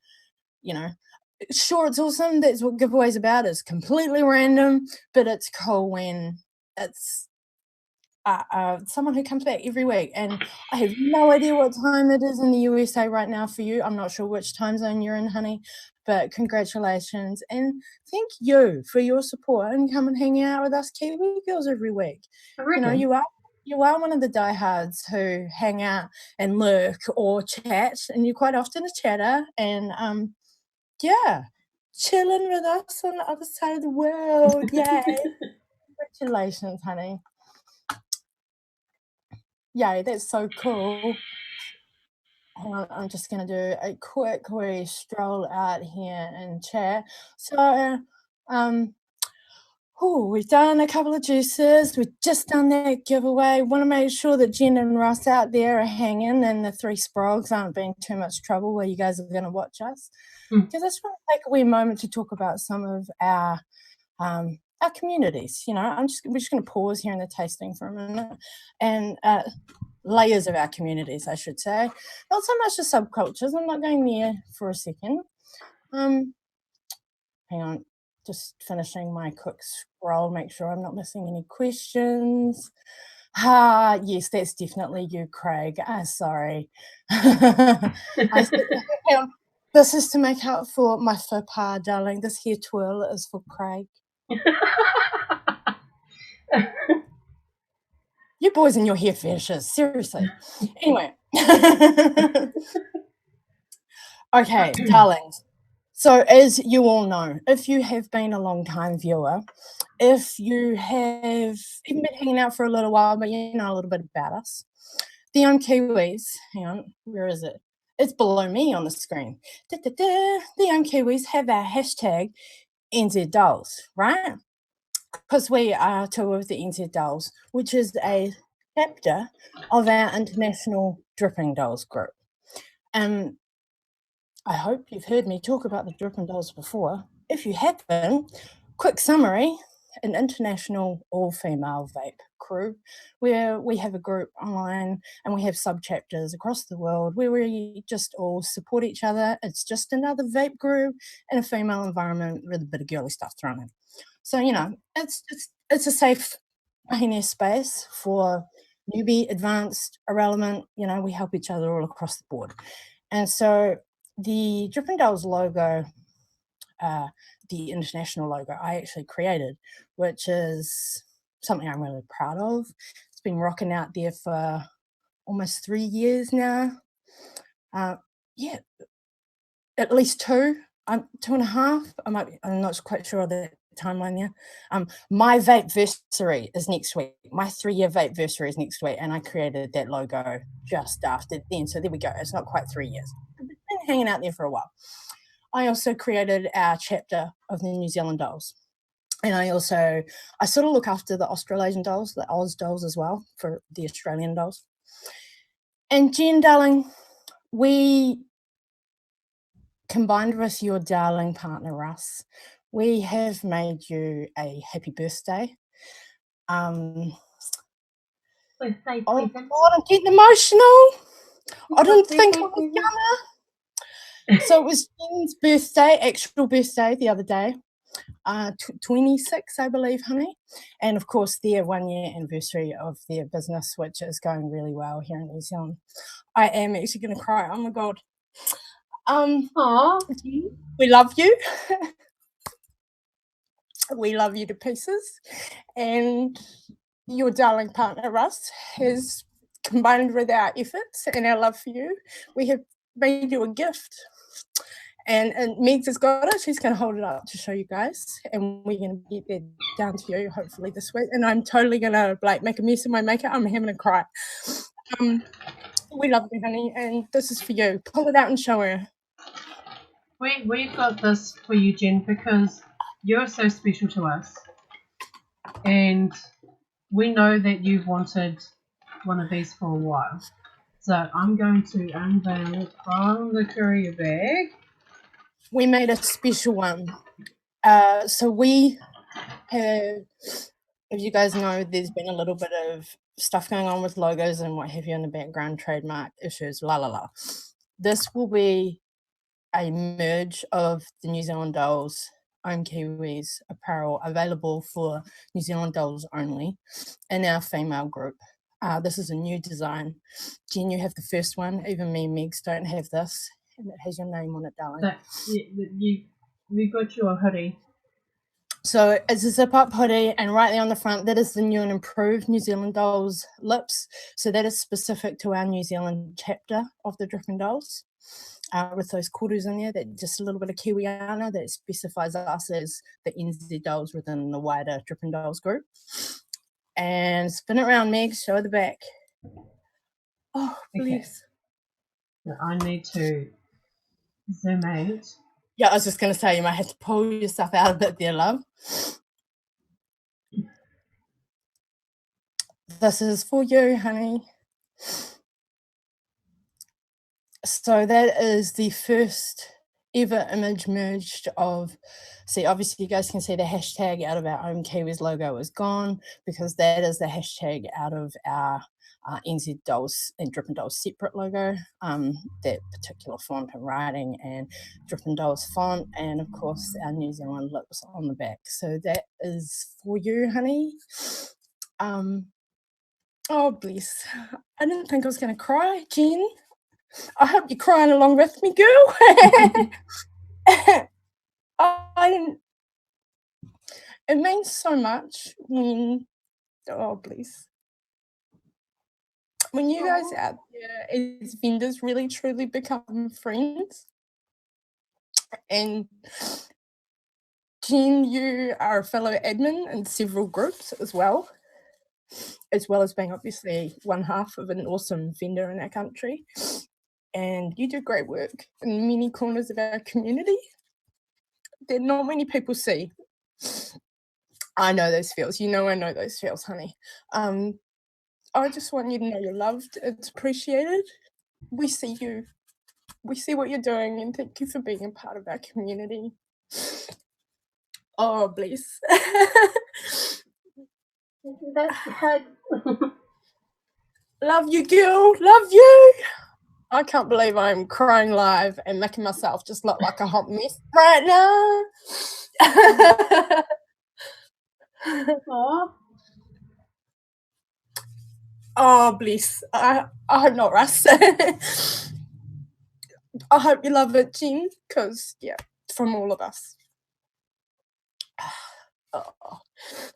sure, it's awesome. That's what giveaways about. It's completely random, but it's cool when it's someone who comes back every week. And I have no idea what time it is in the USA right now for you. I'm not sure which time zone you're in, honey, but congratulations. And thank you for your support and come and hang out with us Kiwi girls every week. You are one of the diehards who hang out and lurk or chat, and you're quite often a chatter. And chilling with us on the other side of the world. Yay. Congratulations, honey. Yay, that's so cool. Hang on, I'm just going to do a quick wee stroll out here and chat. So, we've done a couple of juices. We've just done that giveaway. Want to make sure that Jen and Ross out there are hanging and the 3 sprogs aren't being too much trouble while you guys are going to watch us. Because I just want to take a wee moment to talk about some of our communities. We're just going to pause here in the tasting for a minute and layers of our communities, I should say. Not so much the subcultures. I'm not going there for a second. Hang on, just finishing my quick scroll, make sure I'm not missing any questions. Yes, that's definitely you, Craig. Sorry. This is to make up for my faux pas, darling. This hair twirl is for Craig. You boys and your hair fetishes, seriously. Anyway. Okay, darlings. So as you all know, if you have been a long-time viewer, if you have even been hanging out for a little while, but you know a little bit about us, the Ohm Kiwis, hang on, where is it? It's below me on the screen. The Ohm Kiwis have our hashtag NZ Dolls, right? Because we are 2 of the NZ Dolls, which is a chapter of our international Dripping Dolls group. And I hope you've heard me talk about the Dripping Dolls before. If you haven't, quick summary, an international all-female vape crew where we have a group online and we have sub-chapters across the world where we just all support each other. It's just another vape group in a female environment with a bit of girly stuff thrown in. So, it's a safe space for newbie, advanced, irrelevant. We help each other all across the board. And so the Dripping Dolls logo, the international logo, I actually created, which is something I'm really proud of. It's been rocking out there for almost 3 years now. At least 2, 2.5. I'm not quite sure of the timeline there. My vape-versary is next week. My 3-year vape-versary is next week, and I created that logo just after then. So there we go. It's not quite 3 years. It's been hanging out there for a while. I also created our chapter of the New Zealand Dolls. And I sort of look after the Australasian dolls, the Oz dolls as well, for the Australian dolls. And Jen, darling, we combined with your darling partner Russ, we have made you a happy birthday. Birthday Oh present. God, I'm getting emotional. I didn't think I was gonna. So it was Jen's birthday, actual birthday, the other day. 26, I believe, honey. And of course, their 1-year anniversary of their business, which is going really well here in New Zealand. I am actually going to cry. Oh my God. Aww. We love you. We love you to pieces. And your darling partner, Russ, has combined with our efforts and our love for you, we have made you a gift. And Megs has got it. She's going to hold it up to show you guys. And we're going to get that down to you hopefully this week. And I'm totally going to make a mess of my makeup. I'm having a cry. We love you, honey. And this is for you. Pull it out and show her. We've got this for you, Jen, because you're so special to us. And we know that you've wanted one of these for a while. So I'm going to unveil it from the courier bag. We made a special one. So we have, if you guys know, there's been a little bit of stuff going on with logos and what have you in the background, trademark issues, la la la. This will be a merge of the New Zealand Dolls Ohm Kiwis apparel available for New Zealand Dolls only in our female group. This is a new design. Jen, you have the first one. Even me and Megs don't have this. And it has your name on it, darling. We got you a hoodie. So it's a zip-up hoodie, and right there on the front, that is the new and improved New Zealand Dolls lips. So that is specific to our New Zealand chapter of the Dripping Dolls. With those quarters in there, that just a little bit of Kiwiana that specifies us as the NZ Dolls within the wider Dripping Dolls group. And spin it around, Meg, show the back. Oh, please. Okay. I need to zoom out. Yeah, I was just going to say, you might have to pull yourself out a bit there, love. This is for you, honey. So that is the first ever image merged of, see, obviously you guys can see the hashtag out of our Ohm Kiwis logo is gone, because that is the hashtag out of our NZ Dolls and Drippin' Dolls separate logo, that particular font and writing, and Drippin' Dolls font, and of course our New Zealand lips on the back. So that is for you, honey. Oh, bless. I didn't think I was going to cry, Jen. I hope you're crying along with me, girl. It means so much when, oh, please. When you guys out there as vendors really truly become friends. And Jen, you are a fellow admin in several groups as well as being obviously one half of an awesome vendor in our country. And you do great work in many corners of our community that not many people see. I know those feels. You know I know those feels, honey. I just want you to know you're loved. It's appreciated. We see you. We see what you're doing, and thank you for being a part of our community. Oh, bless. That's the hug. Love you, girl. Love you. I can't believe I'm crying live and making myself just look like a hot mess right now. Aww. Oh, bless. I hope not, Russ. I hope you love it, Jen, because, yeah, from all of us. Oh.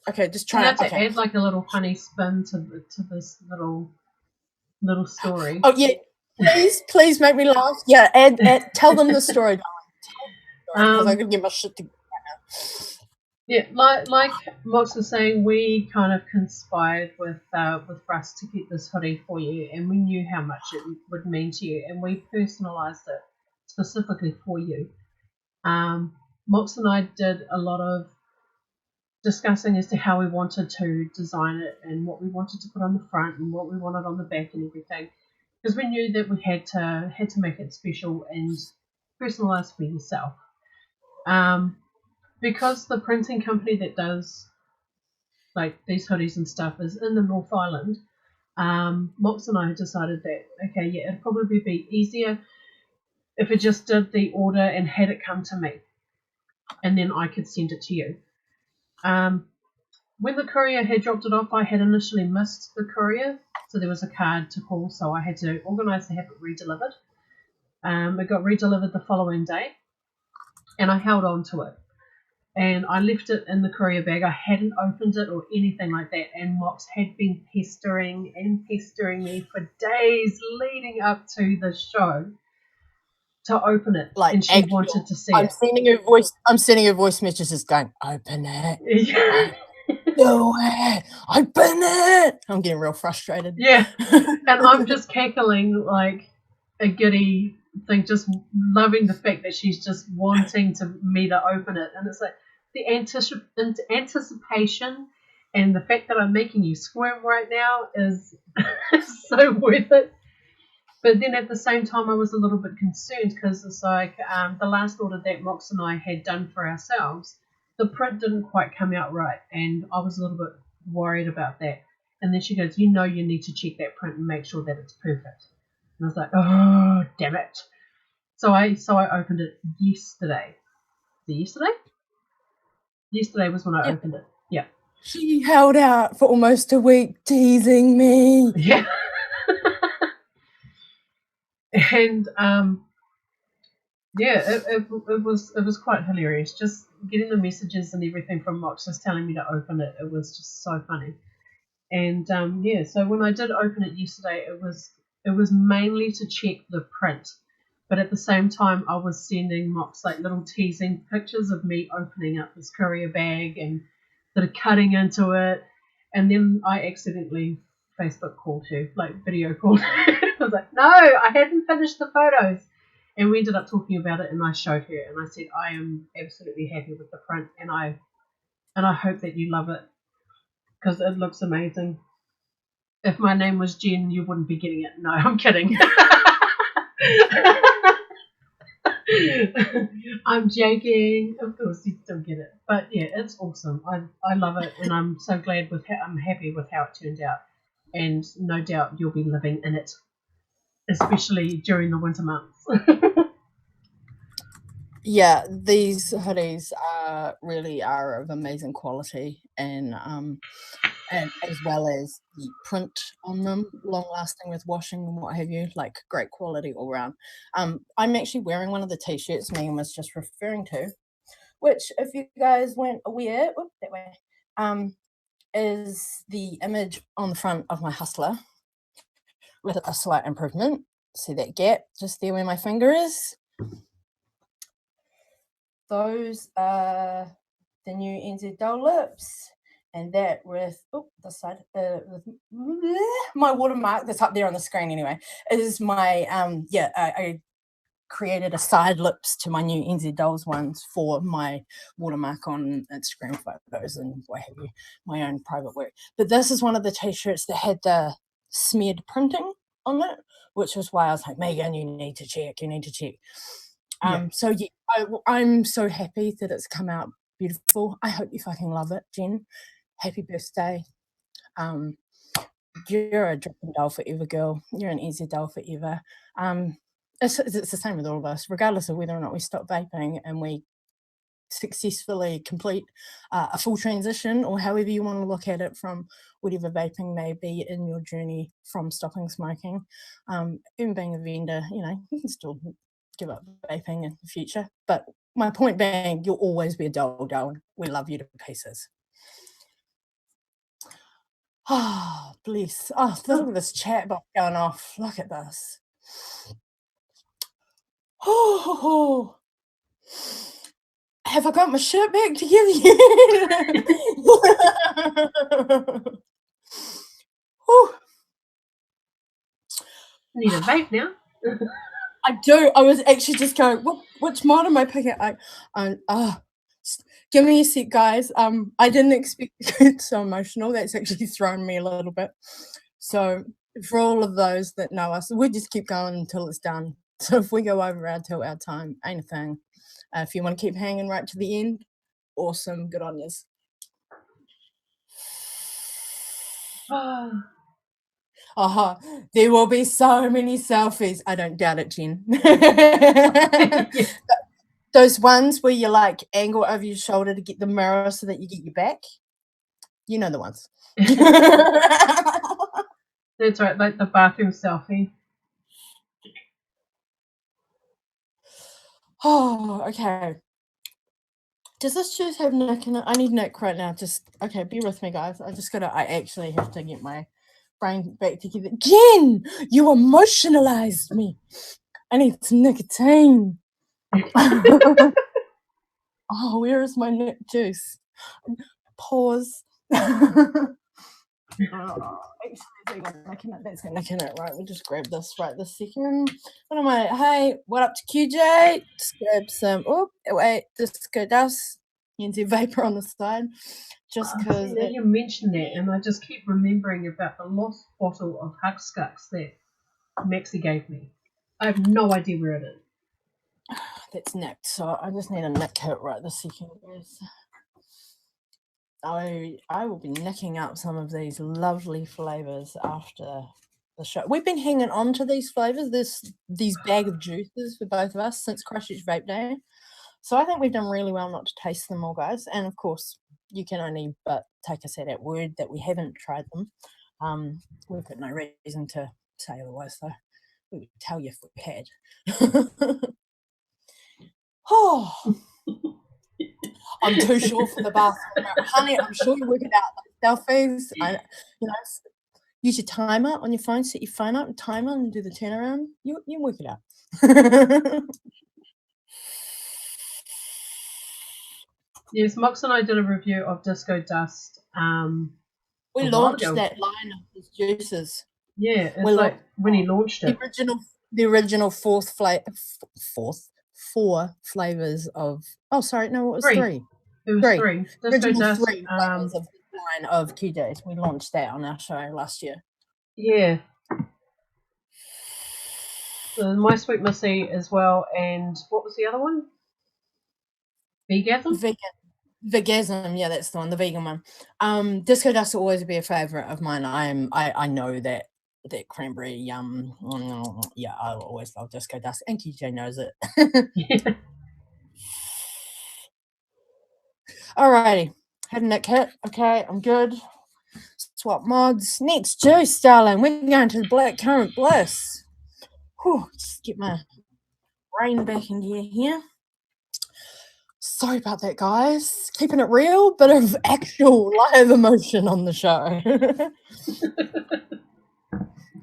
Okay, just try to add like a little funny spin to this little story. Oh, yeah. Please make me laugh. Yeah, tell them the story, because I can get my shit together right now. Yeah, like Mox was saying, we kind of conspired with Russ to get this hoodie for you, and we knew how much it would mean to you, and we personalised it specifically for you. Mox and I did a lot of discussing as to how we wanted to design it and what we wanted to put on the front and what we wanted on the back and everything, because we knew that we had to make it special and personalised for yourself. Because the printing company that does like these hoodies and stuff is in the North Island, Mox and I decided that okay, yeah, it'd probably be easier if it just did the order and had it come to me, and then I could send it to you. When the courier had dropped it off, I had initially missed the courier, so there was a card to call, so I had to organise to have it redelivered. It got redelivered the following day, and I held on to it. And I left it in the courier bag. I hadn't opened it or anything like that, and Mox had been pestering and pestering me for days leading up to the show to open it, Like, and she wanted to see it. I'm sending her voice messages going, open it. Yeah. Do it. Open it. I'm getting real frustrated. Yeah. And I'm just cackling like a giddy thing, just loving the fact that she's just wanting me to open it. And it's like the anticipation and the fact that I'm making you squirm right now is so worth it. But then at the same time, I was a little bit concerned because it's like the last order that Mox and I had done for ourselves, the print didn't quite come out right, and I was a little bit worried about that. And then she goes, you need to check that print and make sure that it's perfect. And I was like, oh, damn it. So I opened it yesterday. Was it yesterday? Yesterday was when I opened it. Yeah. She held out for almost a week teasing me. Yeah. And yeah, it was quite hilarious. Just getting the messages and everything from Mox just telling me to open it. It was just so funny. And yeah, so when I did open it yesterday, it was mainly to check the print, but at the same time I was sending Mox like little teasing pictures of me opening up this courier bag and sort of cutting into it, and then I accidentally Facebook called her, like video called her. I was like, no, I hadn't finished the photos. And we ended up talking about it, and I showed her, and I said, I am absolutely happy with the print, and I hope that you love it because it looks amazing. If my name was Jen, you wouldn't be getting it. No, I'm kidding. I'm joking. Of course, you still get it. But yeah, it's awesome. I love it, and I'm so glad I'm happy with how it turned out. And no doubt you'll be living in it, especially during the winter months. Yeah, these hoodies really are of amazing quality, and as well as the print on them, long lasting with washing and what have you, like great quality all around. I'm actually wearing one of the t-shirts Megan was just referring to, which if you guys weren't aware, that way, is the image on the front of my hustler with a slight improvement. See that gap just there where my finger is? Those are the new NZ Doll lips, and that with this side with my watermark that's up there on the screen anyway is my I created a side lips to my new NZ Dolls ones for my watermark on Instagram photos and what have you, my own private work. But this is one of the t-shirts that had the smeared printing on it, which was why I was like, Megan, you need to check. So yeah, I'm so happy that it's come out beautiful. I hope you fucking love it, Jen. Happy birthday. You're a dripping doll forever, girl. You're an easy doll forever. It's the same with all of us, regardless of whether or not we stop vaping and we successfully complete a full transition, or however you want to look at it, from whatever vaping may be in your journey from stopping smoking. Even being a vendor, you can still give up vaping in the future. But my point being, you'll always be a doll. We love you to pieces. Oh, bless. Oh, look at this chat box going off. Look at this. Oh, have I got my shirt back to give you? Need a vape now? I do. I was actually just going, which mod am I picking? Give me a sec, guys. I didn't expect to get so emotional. That's actually thrown me a little bit. So for all of those that know us, we just keep going until it's done. So if we go over our 2 hour time, ain't a thing. If you want to keep hanging right to the end, awesome. Good on yous. There will be so many selfies. I don't doubt it, Jen. Yeah. Those ones where you like angle over your shoulder to get the mirror so that you get your back. You know the ones. That's right, like the bathroom selfie. Oh, okay. Does this juice have Nick in it? I need Nick right now. Just okay, be with me, guys. I actually have to get my brain back together. Jen, you emotionalized me. I need some nicotine. Oh, where is my Nick juice? Pause. Actually, that's got Nick in it. Right, we'll just grab this right this second. What am I? Hey, what up to QJ? Just grab some. Oh, wait, disco dust. You can see vapor on the side. Just because. Now you mentioned that, and I just keep remembering about the lost bottle of Hugskucks that Maxie gave me. I have no idea where it is. That's nicked, so I just need a nick hit right this second, guys. I will be nicking up some of these lovely flavors after the show. We've been hanging on to these flavors, these bag of juices for both of us since Christchurch Vape Day. So I think we've done really well not to taste them all, guys. And of course, you can only but take us at our word that we haven't tried them. We've got no reason to say otherwise, though. We would tell you if we had. Oh, I'm too short for the bathroom, honey. I'm sure you work it out. Selfies, use your timer on your phone. Set your phone up, timer, and do the turnaround. You work it out. Yes, Mox and I did a review of Disco Dust. We launched that line of his juices. Yeah, it's like when he launched it. The original four flavors of. Oh, sorry, no, it was three. It was three. Disco Dust. 3 flavors of the line of QJs. We launched that on our show last year. Yeah. So My Sweet Missy as well, and what was the other one? Vegasm? Vegasm, yeah, that's the one, the vegan one. Disco Dust will always be a favorite of mine. I know that cranberry yeah, I always love Disco Dust, and QJ knows it. Yeah. Alrighty, had a nick hit. Okay, I'm good. Swap mods. Next juice, darling. We're going to the blackcurrant bliss. Whew, just get my brain back in gear here. Sorry about that, guys. Keeping it real, bit of actual live emotion on the show.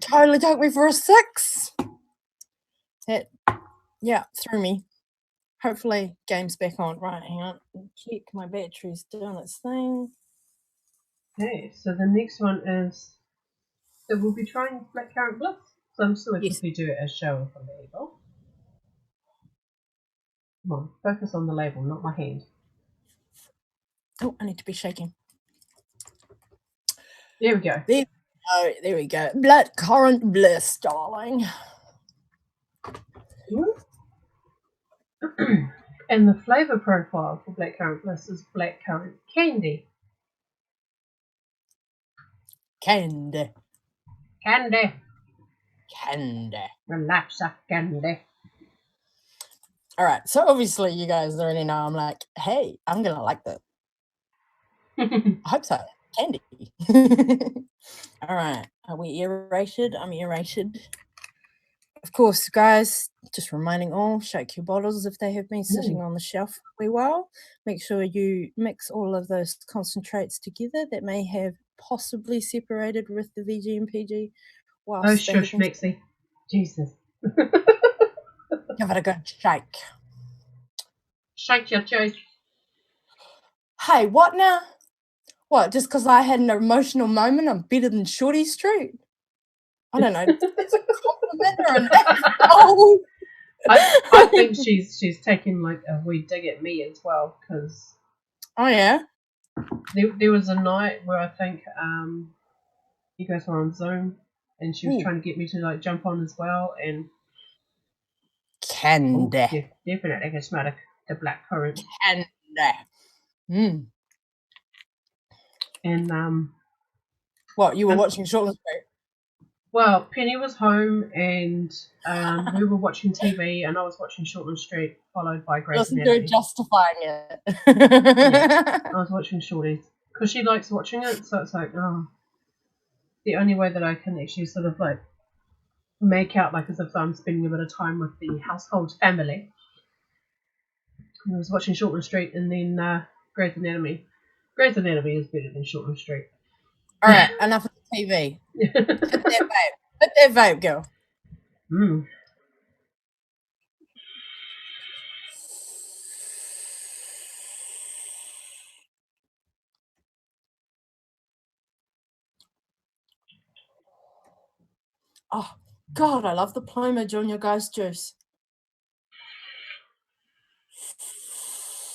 Totally took me for a 6. That, yeah, threw me. Hopefully, game's back on. Right, hang on. Check my battery's doing its thing. Okay, so the next one is that we'll be trying blackcurrant bliss. So I'm just going to quickly do it as show with the label. Come on, focus on the label, not my hand. Oh, I need to be shaking. There we go. There we go. Blackcurrant bliss, darling. And the flavour profile for blackcurrant bliss is blackcurrant candy. Candy. Relaxa candy. All right, so obviously you guys already know I'm like, hey, I'm gonna like that. I hope so. Candy. All right, are we aerated? I'm aerated. Of course, guys, just reminding all, shake your bottles if they have been sitting on the shelf for a wee while. Make sure you mix all of those concentrates together that may have possibly separated with the VG and PG. Oh, shush, Maxie. Jesus. Give it a good shake. Shake your juice. Hey, what now? What, just because I had an emotional moment, I'm better than Shorty Street? I don't know. It's a compliment or an insult. I think she's taking like a wee dig at me as well, because Oh yeah. There was a night where I think you guys were on Zoom, and she was trying to get me to like jump on as well, and Candy. definitely can smell the black currant. Candy. And what, you were watching Shortland Street? Well, Penny was home, and we were watching TV, and I was watching Shortland Street, followed by Grey's Anatomy. Justifying it. Yeah, I was watching Shorties because she likes watching it, so it's like, oh, the only way that I can actually sort of like make out like as if I'm spending a bit of time with the household family. I was watching Shortland Street, and then Grey's Anatomy. Grey's Anatomy is better than Shortland Street. All right, enough of the TV. Hit that vape. Hit that vape, girl. Oh, God, I love the plumage on your guys' juice.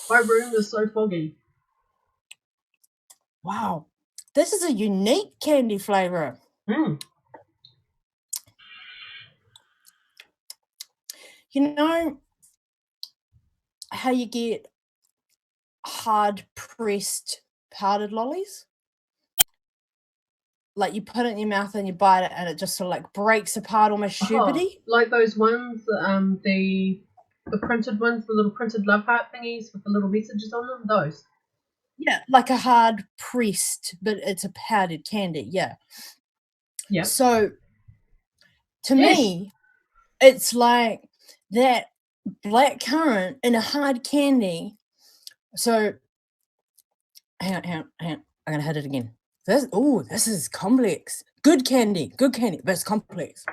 My room is so foggy. Wow. This is a unique candy flavor. You know how you get hard pressed powdered lollies? Like you put it in your mouth and you bite it and it just sort of like breaks apart almost sherbety. Like those ones, the printed ones, the little printed love heart thingies with the little messages on them, those. Yeah, like a hard pressed, but it's a powdered candy, yeah. Yeah. So to me, it's like that black currant in a hard candy. So hang on. I'm gonna hit it again. This is complex. Good candy, but it's complex.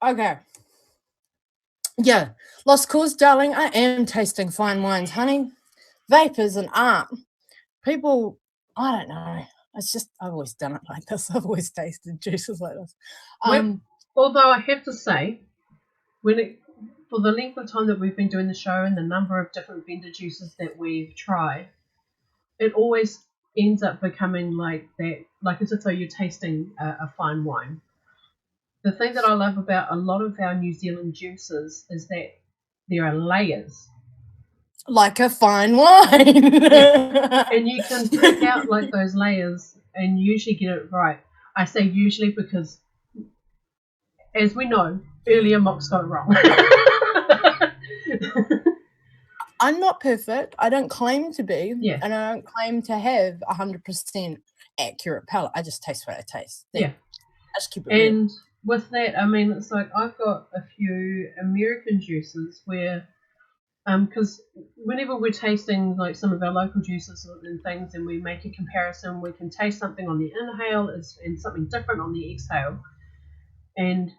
Okay. Yeah, lost cause, darling. I am tasting fine wines, honey. Vape is an art. People, I don't know. It's just, I've always done it like this. I've always tasted juices like this. Although I have to say, for the length of time that we've been doing the show and the number of different vendor juices that we've tried, it always ends up becoming like that, like as if though you're tasting a fine wine. The thing that I love about a lot of our New Zealand juices is that there are layers. Like a fine wine. Yeah. And you can pick out like those layers and usually get it right. I say usually because, as we know, earlier Mox got it wrong. I'm not perfect. I don't claim to be. Yeah. And I don't claim to have 100% accurate palate. I just taste what I taste. Yeah. I just keep it real. With that, I mean, it's like I've got a few American juices where, because whenever we're tasting like some of our local juices and things, and we make a comparison, we can taste something on the inhale and something different on the exhale, and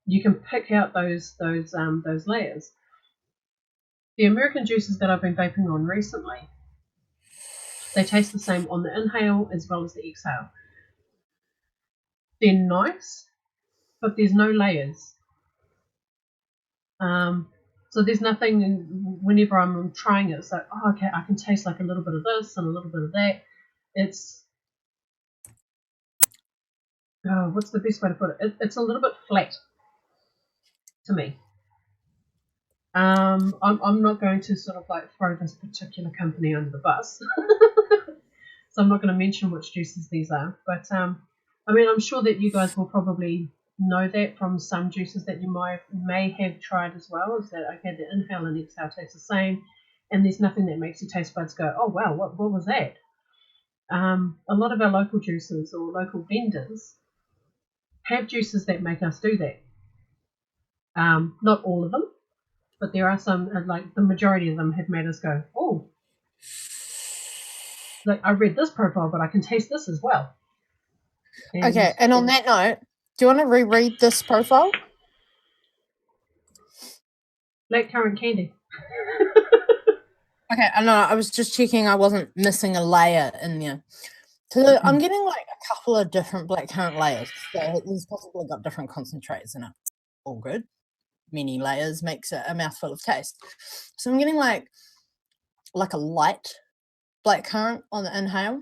you can pick out those layers. The American juices that I've been vaping on recently, they taste the same on the inhale as well as the exhale. They're nice, but there's no layers. So there's nothing, whenever I'm trying it, it's like, oh, okay, I can taste like a little bit of this and a little bit of that. It's, what's the best way to put it? It's a little bit flat to me. I'm not going to sort of like throw this particular company under the bus. So I'm not going to mention which juices these are. But, I mean, I'm sure that you guys will probably know that from some juices that you may have tried as well, is that, okay, the inhale and exhale taste the same, and there's nothing that makes your taste buds go, oh, wow, what was that? A lot of our local juices or local vendors have juices that make us do that. Not all of them, but there are some, like the majority of them have made us go, oh, like I read this profile, but I can taste this as well. Okay, and on that note, do you want to reread this profile? Black currant candy. Okay, I know. I was just checking I wasn't missing a layer in there. So I'm getting like a couple of different blackcurrant layers. So he's possibly got different concentrates in it. All good. Many layers makes it a mouthful of taste. So I'm getting like a light blackcurrant on the inhale.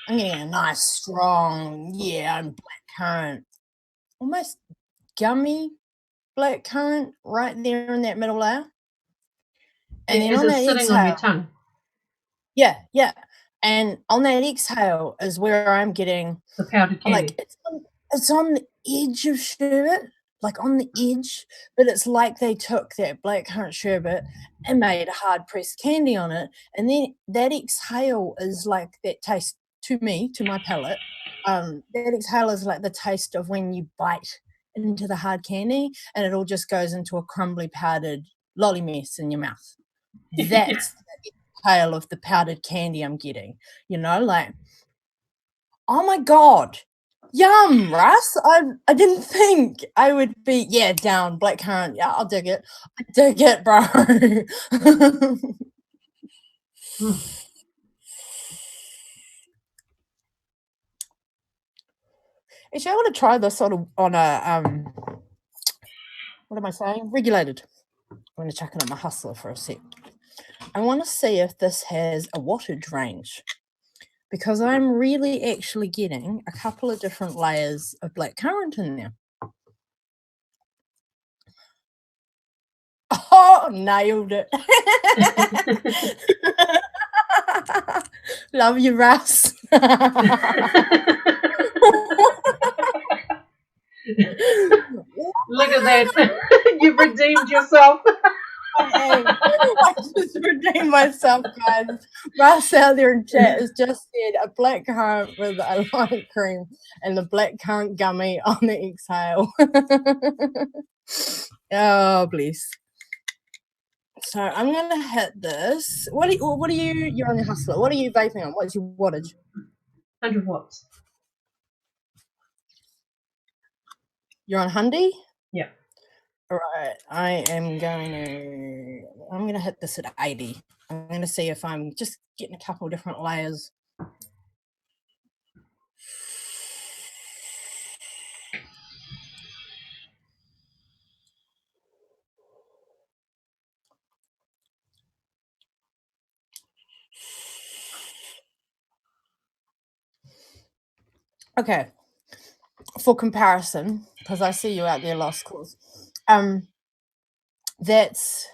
I'm getting a nice strong, blackcurrant, almost gummy blackcurrant right there in that middle layer. And then is on it that sitting exhale, on your tongue? yeah. And on that exhale is where I'm getting the powdered candy. Like it's on the edge of sherbet, like on the edge, but it's like they took that blackcurrant sherbet and made a hard pressed candy on it, and then that exhale is like that taste to me, to my palate. That exhale is like the taste of when you bite into the hard candy, and it all just goes into a crumbly powdered lolly mess in your mouth. That's the exhale of the powdered candy I'm getting. Like, oh my god. Yum, Russ. I didn't think I would be down blackcurrant. Yeah, I'll dig it. I dig it, bro. Actually, I want to try this sort of on a what am I saying? Regulated. I'm going to chuck it on my hustler for a sec. I want to see if this has a wattage range, because I'm really actually getting a couple of different layers of blackcurrant in there. Oh, nailed it. Love you, Russ. Look at that. You've redeemed yourself. I just redeemed myself, guys. Russ out there in chat has just said a blackcurrant with a light cream and the blackcurrant gummy on the exhale. Oh, bless. So I'm gonna hit this. What are you? You're on your hustler. What are you vaping on? What's your wattage? 100 watts. You're on Hundy? Yeah. All right. I'm gonna hit this at 80. I'm gonna see if I'm just getting a couple different layers. Okay, for comparison, because I see you out there, Lost Cause. That's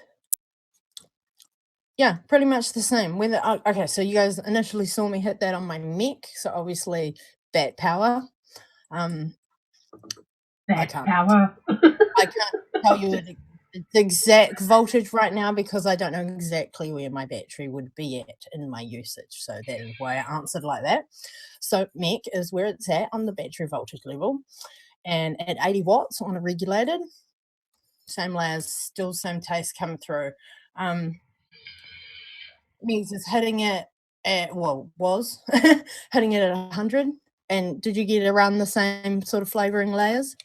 pretty much the same. Okay, so you guys initially saw me hit that on my neck, so obviously bat power. Bat power. I can't tell you the exact voltage right now because I don't know exactly where my battery would be at in my usage. So that is why I answered like that. So MEC is where it's at on the battery voltage level, and at 80 watts on a regulated, same layers, still same taste come through. Means it's hitting it at was hitting it at 100. And did you get around the same sort of flavoring layers?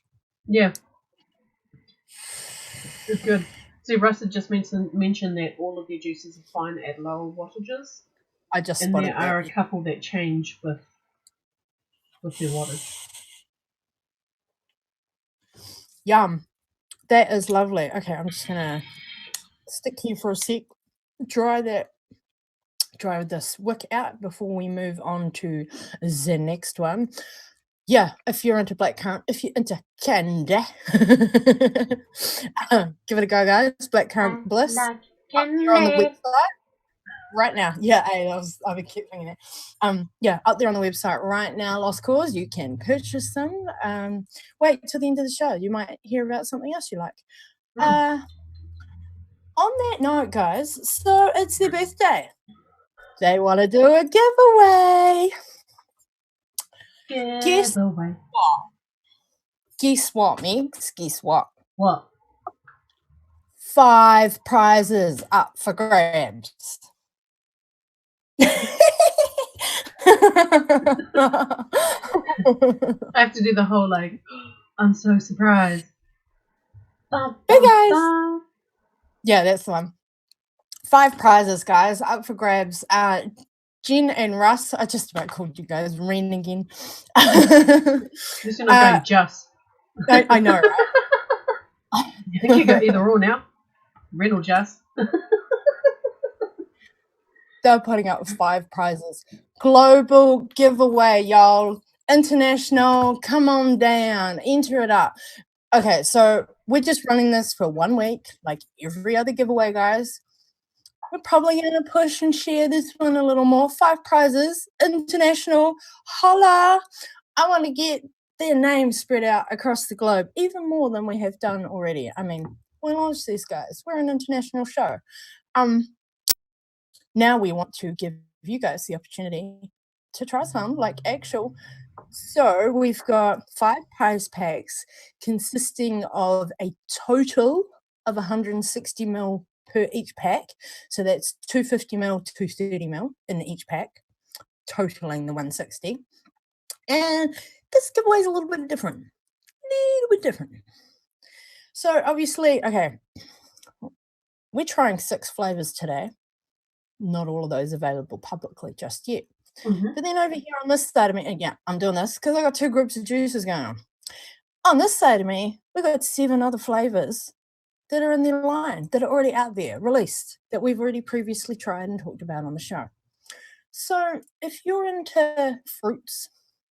Yeah. It's good. See, Russ had just mentioned that all of your juices are fine at lower wattages. I just and spotted there are a couple that change with their wattage. Yum. That is lovely. Okay, I'm just gonna stick here for a sec, dry this wick out before we move on to the next one. Yeah, if you're into blackcurrant, if you're into candy, give it a go, guys. Blackcurrant Bliss. You're on the website right now. Yeah, I've been keep thinking that. Up there on the website right now, Lost Cause. You can purchase them. Wait till the end of the show. You might hear about something else you like. On that note, guys, so it's their birthday. They want to do a giveaway. Guess what, Megs? Guess what? What? 5 prizes up for grabs. I have to do the whole I'm so surprised. Hey guys. Yeah, that's the one. 5 prizes, guys, up for grabs. Jen and Russ, I just about called you guys Ren again. At least you're not going just. I know, right? I think you go either or now. Ren or just. They're putting up 5 prizes. Global giveaway, y'all. International, come on down. Enter it up. Okay, so we're just running this for 1 week, like every other giveaway, guys. We're probably going to push and share this one a little more. 5 prizes, international, holla. I want to get their names spread out across the globe, even more than we have done already. I mean, we launched these guys. We're an international show. Now we want to give you guys the opportunity to try some, like actual. So we've got 5 prize packs consisting of a total of 160 ml per each pack. So that's 250 ml, 230 ml in each pack, totaling the 160. And this giveaway is a little bit different. So obviously, okay, we're trying 6 flavors today. Not all of those available publicly just yet. But then over here on this side of me, yeah, I'm doing this because I got 2 groups of juices going on. On this side of me, we've got 7 other flavors that are in their line, that are already out there, released, that we've already previously tried and talked about on the show. So if you're into fruits,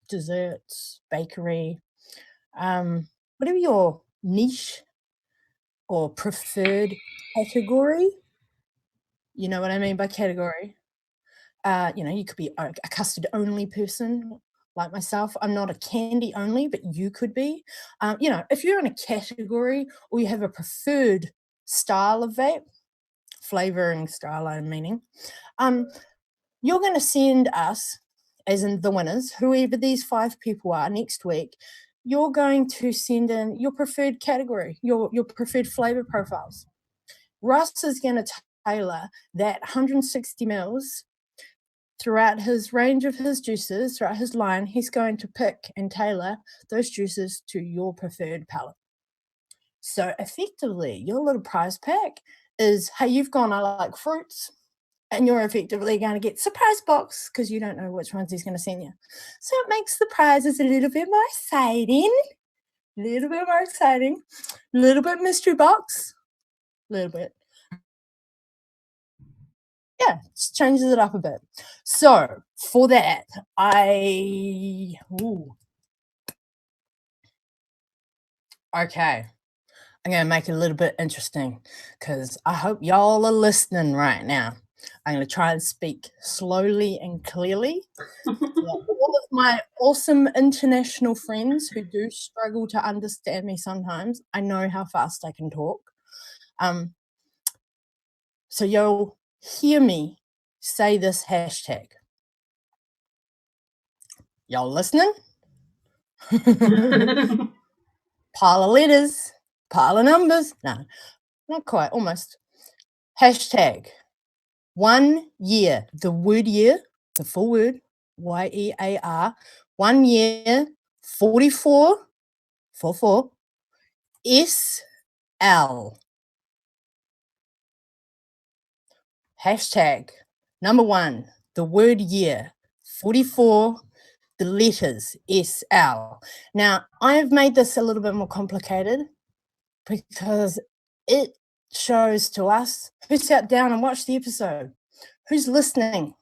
desserts, bakery, whatever your niche or preferred category, you know what I mean by category. You could be a custard only person like myself. I'm not a candy only, but you could be. If you're in a category or you have a preferred style of vape, flavoring style, I'm meaning, you're going to send us, as in the winners, whoever these 5 people are next week, you're going to send in your preferred category, your preferred flavor profiles. Russ is going to tailor that 160 mils throughout his range of his juices, throughout his line. He's going to pick and tailor those juices to your preferred palate. So effectively, your little prize pack is, hey, you've gone, I like fruits, and you're effectively going to get surprise box because you don't know which ones he's going to send you. So it makes the prizes a little bit more exciting, little bit mystery box, a little bit. Yeah, just changes it up a bit. So for that, okay, I'm going to make it a little bit interesting because I hope y'all are listening right now. I'm going to try and speak slowly and clearly. All of my awesome international friends who do struggle to understand me sometimes, I know how fast I can talk. So you'll hear me say this hashtag. Y'all listening? Pile of letters, pile of numbers. No, not quite, almost. Hashtag 1 year. The word year, the full word, YEAR. 1 year, 44, SL. Hashtag number 1, the word year, 44, the letters SL. Now, I have made this a little bit more complicated because it shows to us who sat down and watched the episode, who's listening.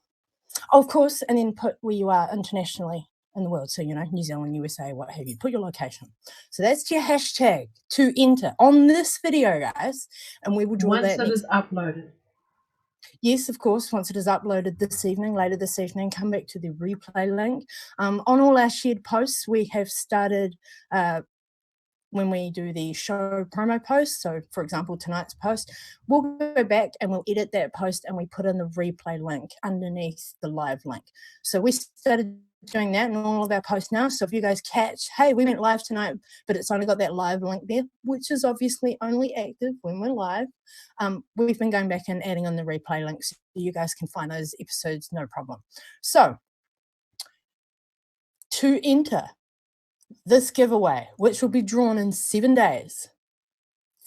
Of course, and then put where you are internationally in the world. So, New Zealand, USA, what have you. Put your location. So that's your hashtag to enter on this video, guys. And we will draw once that it is uploaded. Yes, of course, once it is uploaded later this evening, come back to the replay link. On all our shared posts, we have started when we do the show promo post. So, for example, tonight's post, we'll go back and we'll edit that post and we put in the replay link underneath the live link. So we started doing that in all of our posts now. So if you guys catch, hey, we went live tonight, but it's only got that live link there, which is obviously only active when we're live. We've been going back and adding on the replay links so you guys can find those episodes, no problem. So to enter this giveaway, which will be drawn in 7 days,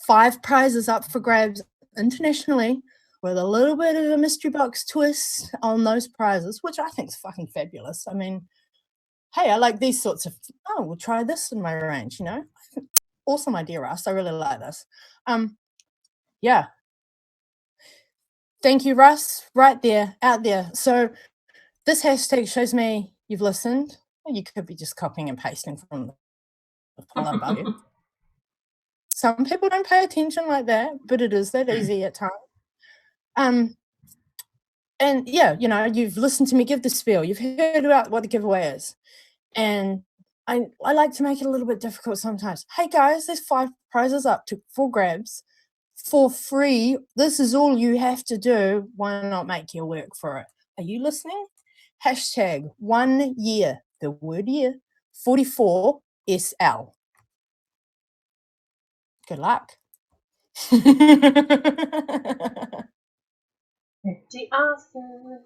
5 prizes up for grabs internationally, with a little bit of a mystery box twist on those prizes, which I think is fucking fabulous. I mean, hey, I like these sorts of, oh, we'll try this in my range, you know? Awesome idea, Russ. I really like this. Yeah. Thank you, Russ. Right there, out there. So this hashtag shows me you've listened. You could be just copying and pasting from the poll above you. Some people don't pay attention like that, but it is that easy at times. And yeah, you know, you've listened to me give the spiel. You've heard about what the giveaway is. And I like to make it a little bit difficult sometimes. Hey guys, there's 5 prizes up to 4 grabs for free. This is all you have to do. Why not make your work for it? Are you listening? Hashtag 1 year, the word year, 44SL. Good luck. Pretty awesome.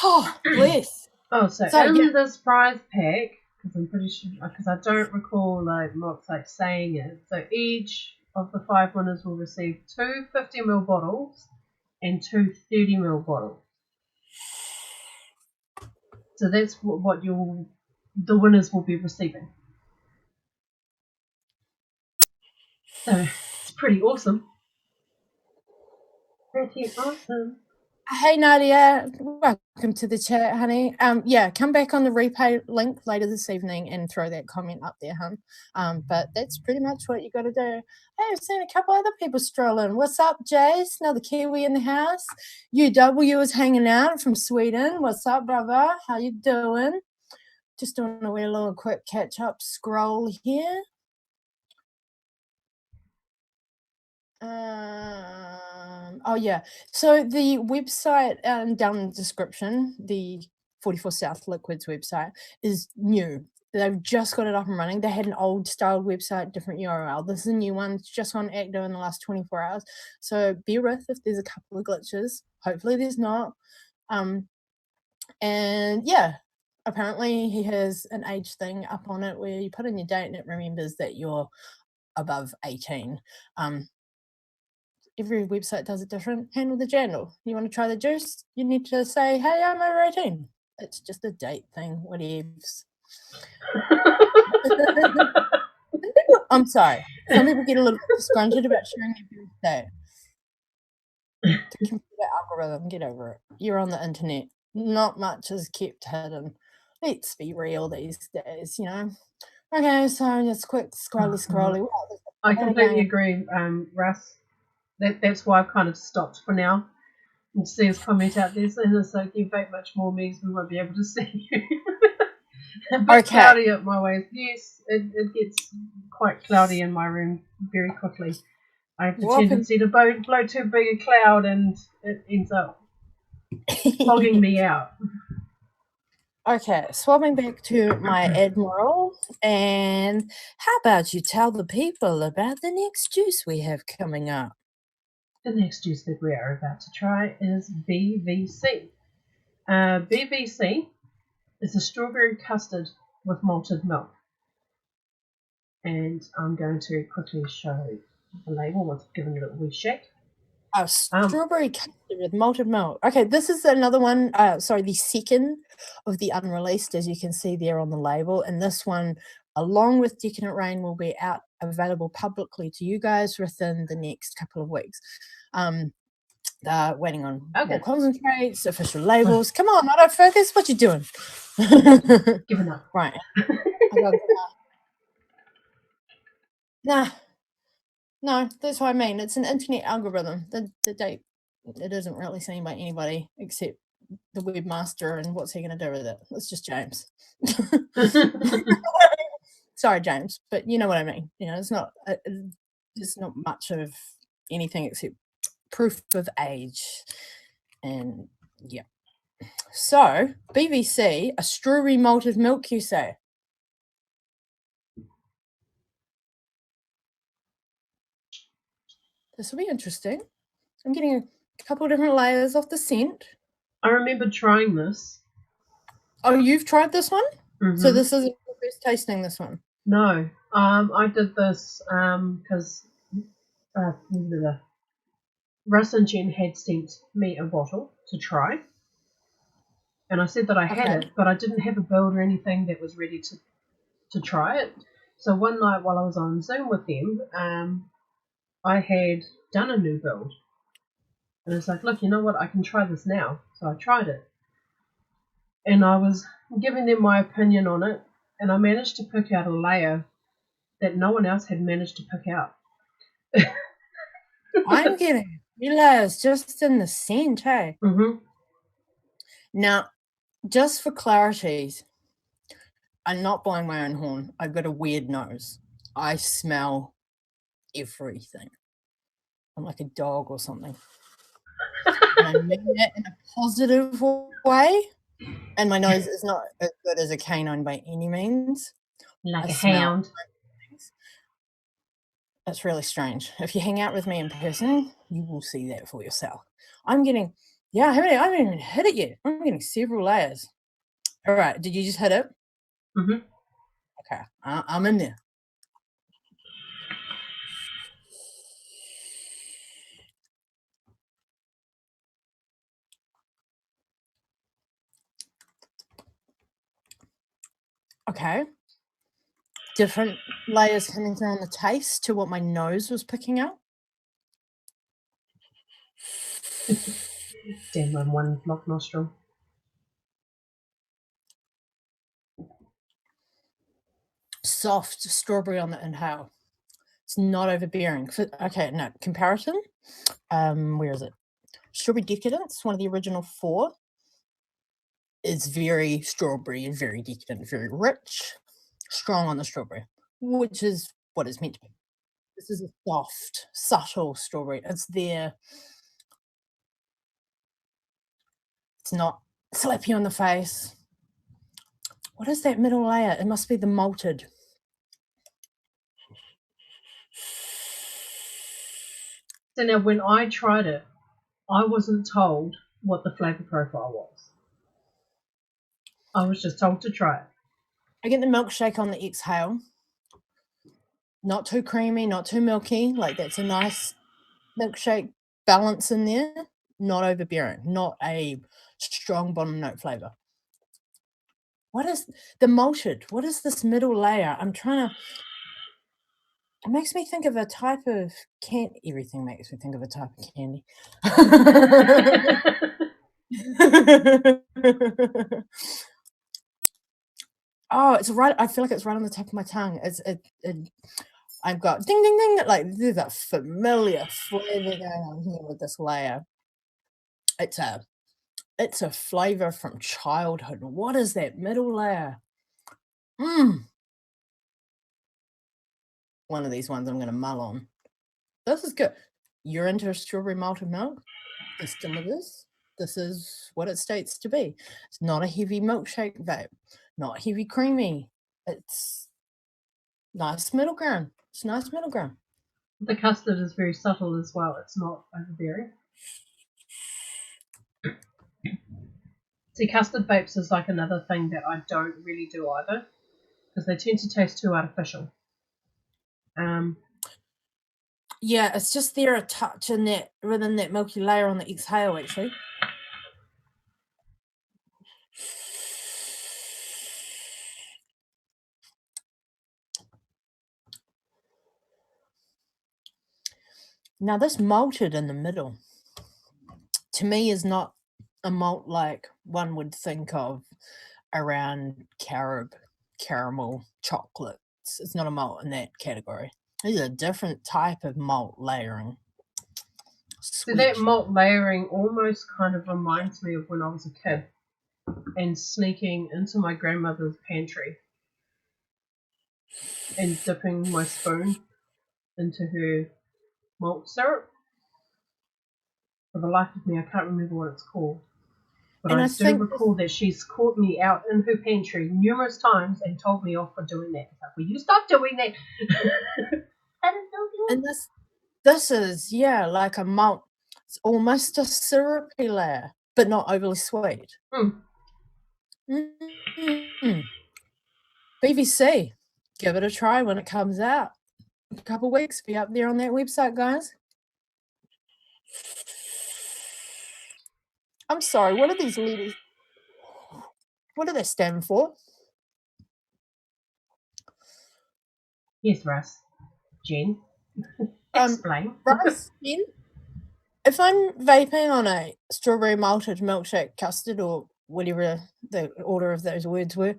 Oh, bless. Oh, so in this prize pack, because I'm pretty sure, because I don't recall like MOXLEY saying it, so each of the 5 winners will receive 2 50ml bottles and 2 30ml bottles. So that's what the winners will be receiving. So it's pretty awesome. Pretty awesome. Hey Nadia, welcome to the chat, honey. Yeah, come back on the replay link later this evening and throw that comment up there, hun. But that's pretty much what you got to do. Hey, I've seen a couple other people stroll in. What's up, Jace? Another Kiwi in the house. UW is hanging out from Sweden. What's up, brother? How you doing? Just doing a little quick catch-up scroll here. Oh yeah, so the website down in the description, the 44 South Liquids website is new. They've just got it up and running. They had an old style website, different URL. This is a new one. It's just gone active in the last 24 hours. So bear with if there's a couple of glitches. Hopefully there's not. And yeah, apparently he has an age thing up on it where you put in your date and it remembers that you're above 18. Every website does it different. Handle the jandle. You want to try the juice? You need to say, hey, I'm over 18. It's just a date thing. Whatevs. I'm sorry. Some people get a little bit disgruntled about sharing their birthday. The computer algorithm, get over it. You're on the internet. Not much is kept hidden. Let's be real these days, you know. Okay, so just quick scrolly. I completely agree, Russ. That's why I've kind of stopped for now. And see his comment out there saying it's like you vape much more means we won't be able to see you. A bit cloudy at my ways. Yes, it gets quite cloudy in my room very quickly. I have the tendency to blow too big a cloud and it ends up logging me out. Okay, swapping back to my Admiral, and how about you tell the people about the next juice we have coming up? The next juice that we are about to try is BVC. BVC is a strawberry custard with malted milk. And I'm going to quickly show the label once I've given it a little wee shake. Oh, strawberry custard with malted milk. Okay, this is another one, sorry, the second of the unreleased, as you can see there on the label. And this one, along with Decadent Rain, will be out available publicly to you guys within the next couple of weeks. Waiting on more concentrates, official labels. Come on, autofocus, what you doing? Giving up. Right. No, that's what I mean. It's an internet algorithm. The date, it isn't really seen by anybody except the webmaster, and what's he going to do with it? It's just James. Sorry, James, but you know what I mean. You know, it's not much of anything except proof of age. And yeah. So, BVC, a strawberry malted milk, you say? This will be interesting. I'm getting a couple of different layers off the scent. I remember trying this. Oh, you've tried this one? Mm-hmm. So this isn't your first tasting this one? No. I did this because Russ and Jen had sent me a bottle to try. And I said that I had it, but I didn't have a build or anything that was ready to try it. So one night while I was on Zoom with them, I had done a new build. And it's like, look, you know what? I can try this now. So I tried it. And I was giving them my opinion on it. And I managed to pick out a layer that no one else had managed to pick out. I'm getting layers just in the scent, hey? Mm-hmm. Now, just for clarities, I'm not blowing my own horn. I've got a weird nose. I smell everything. I'm like a dog or something. And I mean it in a positive way. And my nose is not as good as a canine by any means. Like a hound. That's really strange. If you hang out with me in person, you will see that for yourself. I'm getting, I haven't even hit it yet. I'm getting several layers. All right, did you just hit it? Mm-hmm. Okay, I'm in there. Okay. Different layers coming through on the taste to what my nose was picking out. Damn, I'm one block nostril. Soft strawberry on the inhale. It's not overbearing. Okay, no, comparison. Where is it? Strawberry Decadence, one of the original 4, is very strawberry and very decadent, very rich, strong on the strawberry, which is what it's meant to be. This is a soft, subtle strawberry. It's there. It's not slap you on the face. What is that middle layer? It must be the malted. So now when I tried it, I wasn't told what the flavour profile was. I was just told to try it. I get the milkshake on the exhale. Not too creamy, not too milky. Like, that's a nice milkshake balance in there. Not overbearing. Not a strong bottom note flavour. What is the malted? What is this middle layer? I'm trying to... It makes me think of a type of candy. Everything makes me think of a type of candy. Oh, it's right. I feel like it's right on the tip of my tongue. I've got ding, ding, ding. Like, there's a familiar flavor going on here with this layer. It's a flavor from childhood. What is that middle layer? One of these ones I'm going to mull on. This is good. You're into strawberry malted milk? This delivers. This is what it states to be. It's not a heavy milkshake vape, not heavy creamy. It's nice middle ground. It's nice middle ground. The custard is very subtle as well. It's not overbearing. See, custard vapes is like another thing that I don't really do either, because they tend to taste too artificial. Yeah, it's just there a touch in that, within that milky layer on the exhale, actually. Now, this malted in the middle, to me, is not a malt like one would think of around caramel chocolates. It's not a malt in that category. These are a different type of malt layering. So that malt layering almost kind of reminds me of when I was a kid and sneaking into my grandmother's pantry and dipping my spoon into her malt syrup. For the life of me, I can't remember what it's called. But I do recall that she's caught me out in her pantry numerous times and told me off for doing that. Like, will you stop doing that? And this is, like a malt. It's almost a syrupy layer, but not overly sweet. BVC, give it a try when it comes out. A couple of weeks, be up there on that website, guys. I'm sorry, what are these letters? What do they stand for? Yes, Russ. Jen, explain. Russ, Jen, if I'm vaping on a strawberry malted milkshake custard or whatever the order of those words were,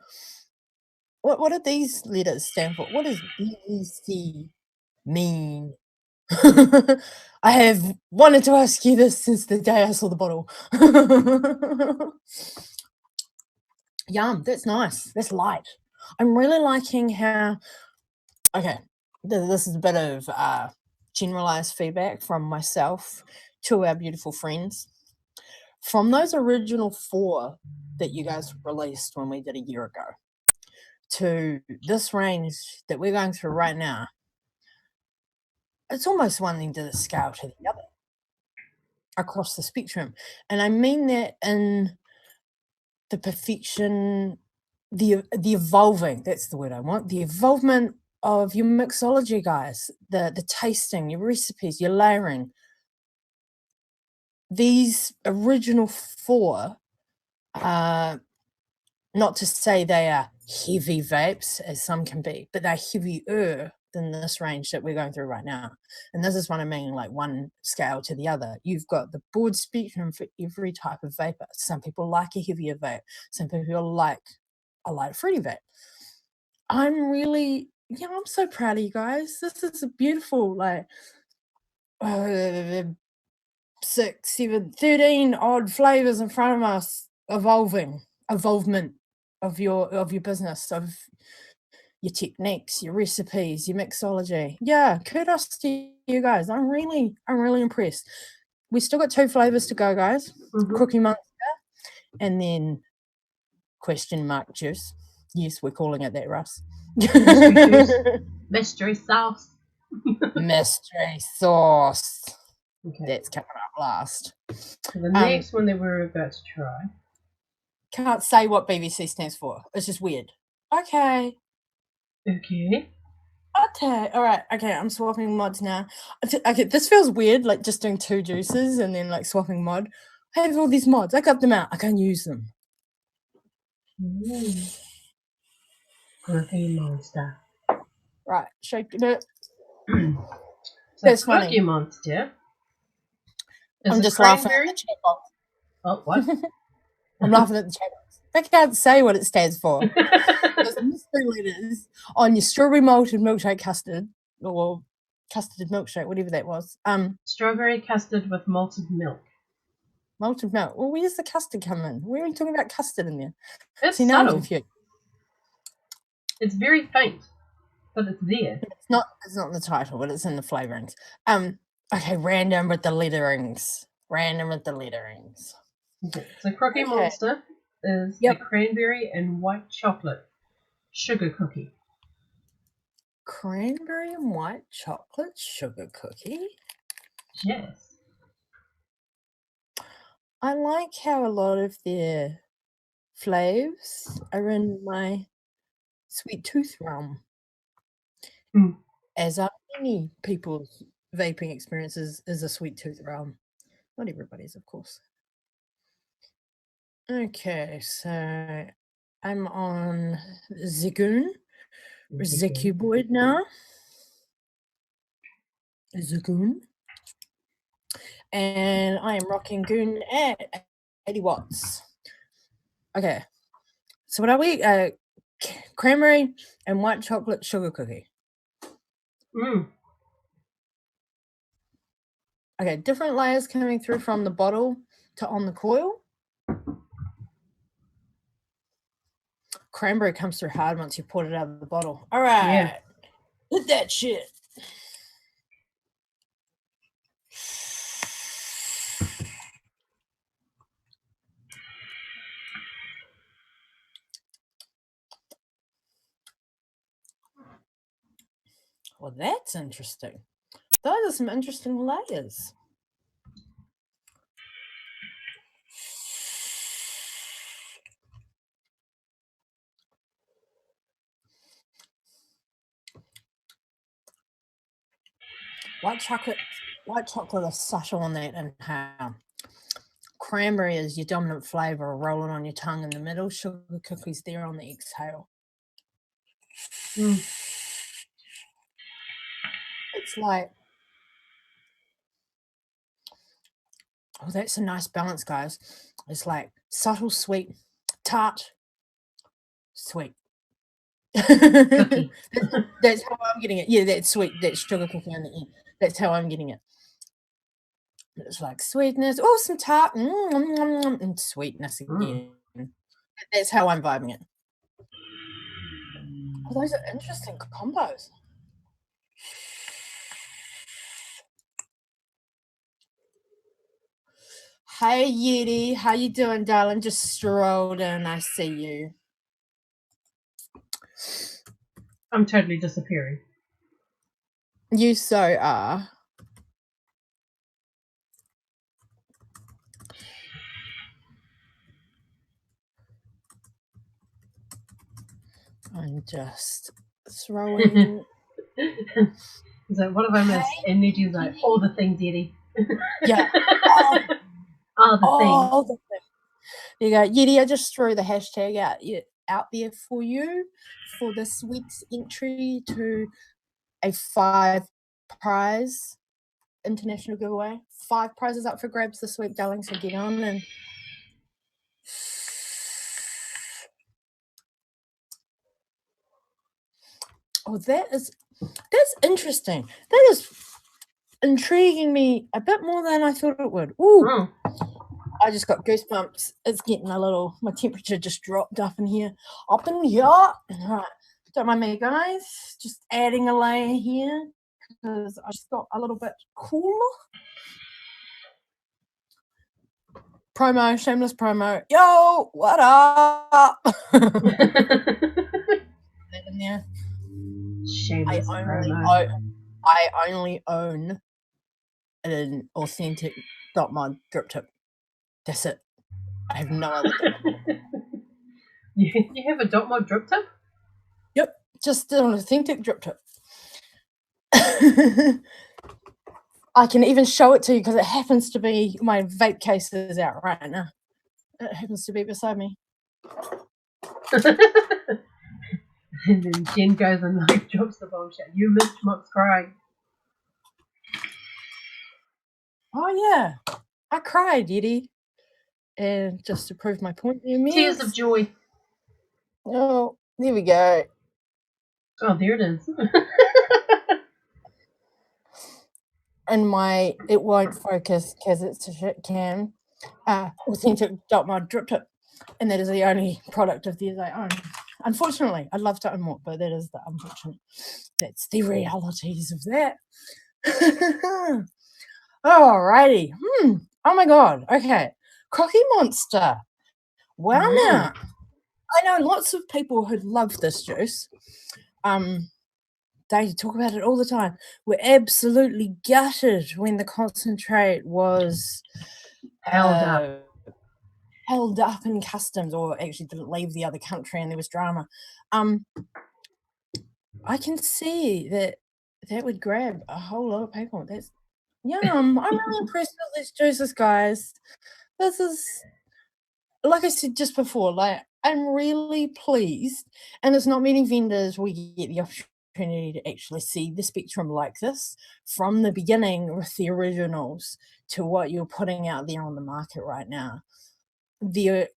what do these letters stand for? What does BEC mean? I have wanted to ask you this since the day I saw the bottle. Yum, that's nice. That's light. I'm really liking how. Okay, this is a bit of generalized feedback from myself to our beautiful friends. From those original 4 that you guys released when we did a year ago to this range that we're going through right now, it's almost one end of the scale to the other across the spectrum. And I mean that in the perfection, the evolving, that's the word I want, the evolvement of your mixology, guys, the tasting, your recipes, your layering. These original 4, not to say they are heavy vapes, as some can be, but they're heavier than this range that we're going through right now. And this is what I mean, like one scale to the other. You've got the broad spectrum for every type of vapor. Some people like a heavier vape. Some people like a light fruity vape. I'm so proud of you guys. This is a beautiful, like, 6, 7, 13 odd flavors in front of us, evolvement of your business, of your techniques, your recipes, your mixology. Yeah, kudos to you guys. I'm really impressed. We still got 2 flavors to go, guys. Cookie Monster and then question mark juice. Yes, we're calling it that, Russ. Mystery juice. Mystery sauce. Mystery sauce. Okay. That's coming up last. The next one that we're about to try. Can't say what BBC stands for. It's just weird. Okay. All right. Okay, I'm swapping mods now. Okay, this feels weird, like just doing 2 juices and then like swapping mod. I have all these mods. I got them out. I can't use them. Cookie Monster. Right, shaking it. So That's Cookie funny. Monster. I'm just laughing at the chat box. Oh, what? I'm laughing at the chat box. I can't say what it stands for. There's mystery letters on your strawberry malted milkshake custard, or custard milkshake, whatever that was. Strawberry custard with malted milk. Malted milk. Well, where's the custard come in? Where are we talking about custard in there? It's See, now I'm subtle. confused. It's very faint, but it's there. It's not in the title, but it's in the flavorings. Okay, random with the letterings. Okay. So Cookie Monster is the cranberry and white chocolate sugar cookie. Cranberry and white chocolate sugar cookie? Yes. I like how a lot of their flavors are in my sweet tooth realm. As are many people's vaping experiences is a sweet tooth realm. Not everybody's, of course. Okay, so I'm on Zagoon. Zacuboid now. Zagoon. And I am rocking Goon at 80 watts. Okay. So what are we? Cranberry and white chocolate sugar cookie. Okay, different layers coming through from the bottle to on the coil. Cranberry comes through hard once you pour it out of the bottle. All right. Yeah. Hit that shit. Well, that's interesting. Those are some interesting layers. White chocolate white chocolate is subtle on that, and how cranberry is your dominant flavor, rolling on your tongue in the middle. Sugar cookies there on the exhale. It's like, oh, that's a nice balance, guys. It's like subtle, sweet, tart, sweet. Cookie. That's how I'm getting it. Yeah, that's sweet. That's sugar cookie on the end. That's how I'm getting it. It's like sweetness, oh, some tart, and sweetness again. That's how I'm vibing it. Oh, those are interesting combos. Hey, Yeti, how you doing, darling? Just strolled in. I see you. I'm totally disappearing. You so are. I'm just throwing. He's like, what have I missed? And Neji's like, all the things, Yeti. Yeah. All the things. There you go. Yeti, I just threw the hashtag out there for you for this week's entry to a 5-prize international giveaway. 5 prizes up for grabs this week, darling. So get on and oh, that's interesting. That is intriguing me a bit more than I thought it would. Ooh, I just got goosebumps. It's getting a little. My temperature just dropped up in here. All right. Don't mind me, guys. Just adding a layer here because I just got a little bit cooler. Promo, shameless promo. Yo, what up? In there. Shameless I only own an authentic dot mod drip tip. That's it. I have no other. You have a dot mod drip tip? Yep, just an authentic drip tip. I can even show it to you because it happens to be, my vape case is out right now. It happens to be beside me. And then Jen goes and like drops the bombshell. You missed Mox crying. Oh yeah, I cried, Yeti. And just to prove my point, Tears of joy. Oh, there we go. Oh, there it is. And it won't focus because it's a shit cam. Authentic dot mod drip tip, and that is the only product of theirs I own. Unfortunately, I'd love to own more, but that is the unfortunate. That's the realities of that. Alrighty. Oh my god. Okay. Crocky Monster. Wow. Now I know lots of people who love this juice. They talk about it all the time. We're absolutely gutted when the concentrate was held up in customs, or actually didn't leave the other country, and there was drama. I can see that would grab a whole lot of people. That's yum. I'm really impressed with these juices, guys. This is, like I said just before, like I'm really pleased, and it's not many vendors we get the opportunity to actually see the spectrum like this from the beginning with the originals to what you're putting out there on the market right now. The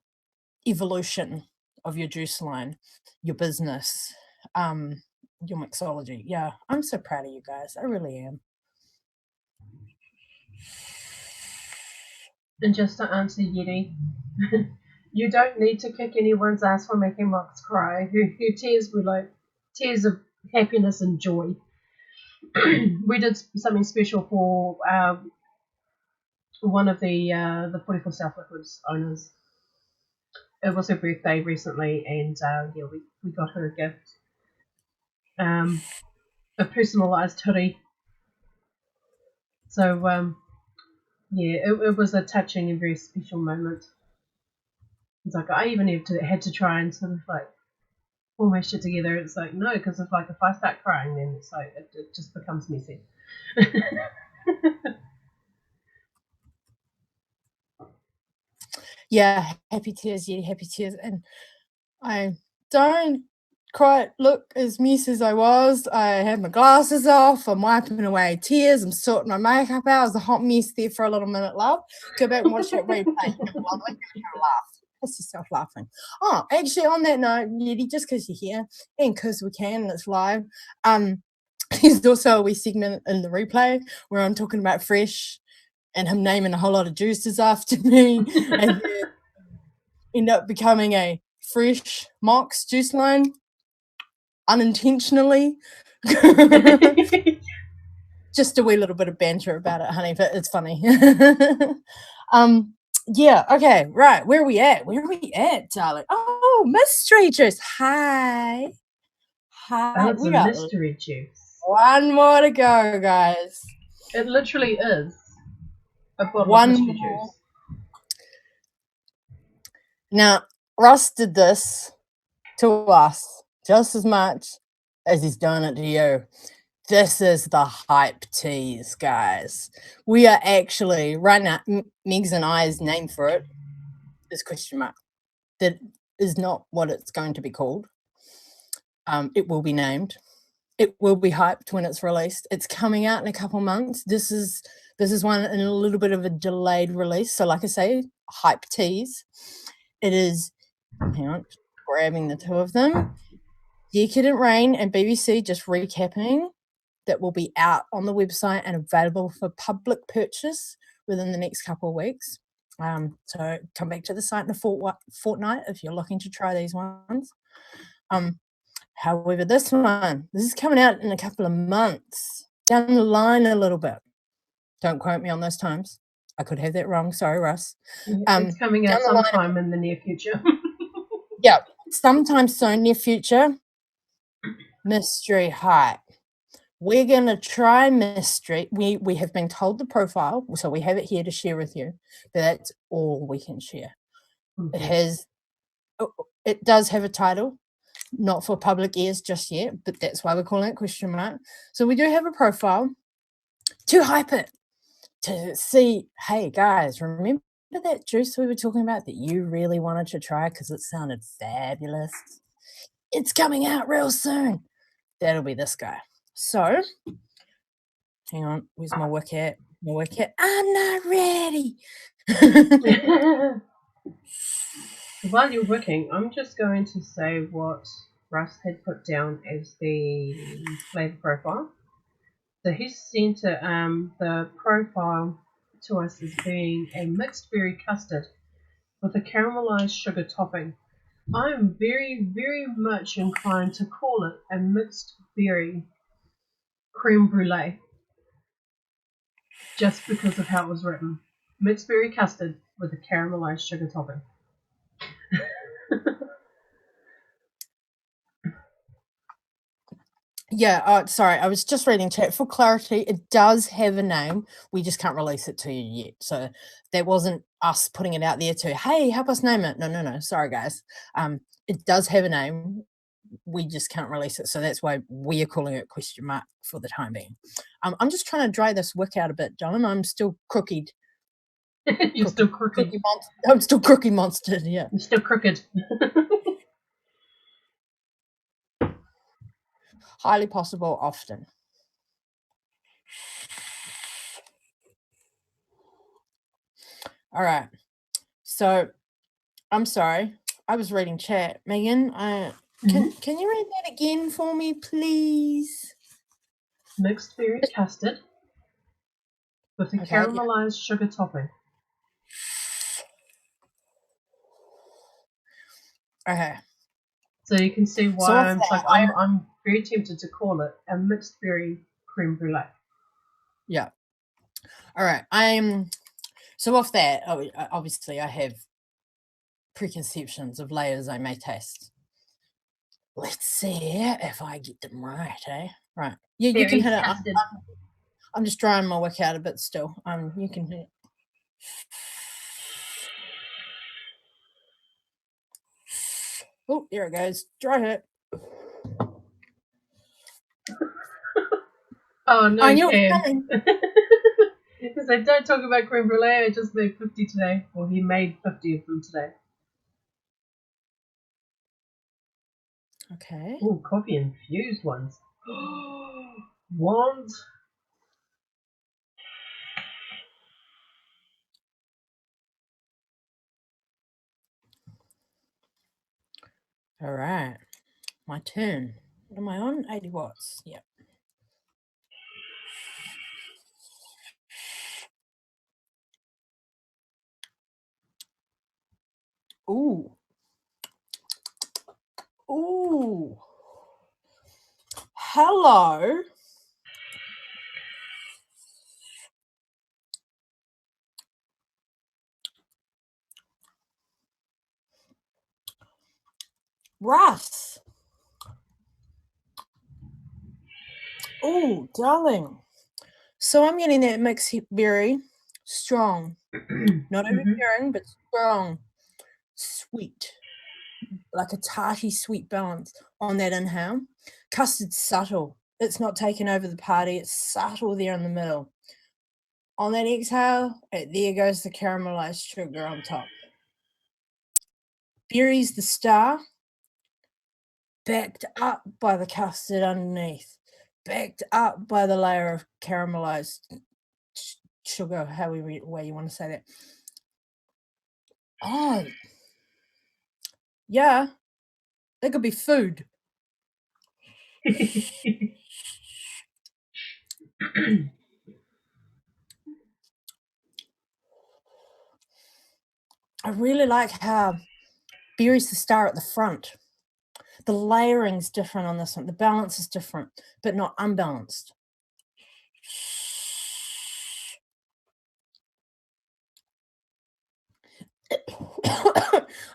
evolution of your juice line, your business, your mixology. Yeah, I'm so proud of you guys. I really am. And just to answer Yeti, you don't need to kick anyone's ass for making Mox cry. Her tears were like tears of happiness and joy. We did something special for one of the 44 South Liquids owners. It was her birthday recently, and yeah, we got her a gift, a personalised hoodie. So yeah, it was a touching and very special moment. It's like I even had to try and sort of like pull my shit together. It's like no, because if I start crying, then it's like it just becomes messy. Yeah, happy tears, yeah, happy tears. And I don't quite look as mess as I was. I had my glasses off. I'm wiping away tears. I'm sorting my makeup out. It was a hot mess there for a little minute, love. Go back and watch that replay. You're lovely. You're gonna laugh. That's yourself laughing. Oh, actually, on that note, Yeti, just because you're here and because we can and it's live, there's also a wee segment in the replay where I'm talking about fresh and him naming a whole lot of juices after me and then end up becoming a fresh Mox juice line unintentionally. Just a wee little bit of banter about it, honey, but it's funny. Yeah, okay, right. Where are we at? Where are we at, darling? Oh, mystery juice. Hi. Oh, it's We a got mystery juice. one more to go, guys. It literally is a bottle One of mystery more. juice. Now, Russ did this to us just as much as he's done it to you. This is the hype tease, guys. We are actually, right now, Megs and I's name for it is question mark. That is not what it's going to be called. It will be named. It will be hyped when it's released. It's coming out in a couple months. This is one in a little bit of a delayed release. So like I say, hype tease. It is, hang on, grabbing the two of them. Decadent Rain and BBC, just recapping, that will be out on the website and available for public purchase within the next couple of weeks. So come back to the site in a fortnight if you're looking to try these ones. However, this is coming out in a couple of months, down the line a little bit. Don't quote me on those times. I could have that wrong. Sorry, Russ. It's coming out sometime in the near future. Yeah, sometime soon, near future. Mystery hype. We're going to try mystery. We have been told the profile, so we have it here to share with you, but that's all we can share. It does have a title, not for public ears just yet, but that's why we're calling it question mark. So we do have a profile to hype it, to see, hey guys, remember that juice we were talking about that you really wanted to try because it sounded fabulous? It's coming out real soon. That'll be this guy. So hang on, where's my wicket? I'm not ready. While you're working, I'm just going to say what Russ had put down as the flavor profile. So he sent the profile to us as being a mixed berry custard with a caramelized sugar topping. I'm very, very much inclined to call it a mixed berry creme brulee, just because of how it was written. Mixed berry custard with a caramelized sugar topping. Yeah, sorry, I was just reading chat. For clarity, it does have a name. We just can't release it to you yet. So that wasn't us putting it out there to, hey, help us name it. No. Sorry, guys. It does have a name. We just can't release it. So that's why we are calling it question mark for the time being. I'm just trying to dry this wick out a bit, John. I'm still crooked. You're still crooked. I'm still crookie monster, yeah. You're still crooked. Highly possible, often. All right. So I'm sorry. I was reading chat. Megan, can you read that again for me, please? Mixed berry custard with a caramelized sugar topping. Okay. So you can see why I'm very tempted to call it a mixed berry creme brulee. Yeah. All right. So off that, obviously I have preconceptions of layers I may taste. Let's see if I get them right, eh? Right. Yeah, you can hit it. I'm just drying my wick out a bit still. You can hit it. Oh, there it goes. Dry it. Oh no, I knew it was coming. Because I don't talk about creme brulee. I just made 50 today. Or he made 50 of them today. Okay. Ooh, coffee infused ones. Want? All right. My turn. What am I on? 80 watts. Yep. Ooh. Ooh. Hello. Russ. Oh, darling. So I'm getting that mixed berry, strong, not overbearing, but strong, sweet, like a tarty sweet balance on that inhale. Custard's subtle. It's not taking over the party. It's subtle there in the middle. On that exhale, there goes the caramelized sugar on top. Berry's the star, backed up by the custard underneath, backed up by the layer of caramelized sugar, however way you want to say that. Oh, yeah, that could be food. I really like how berry's the star at the front. The layering's different on this one. The balance is different, but not unbalanced.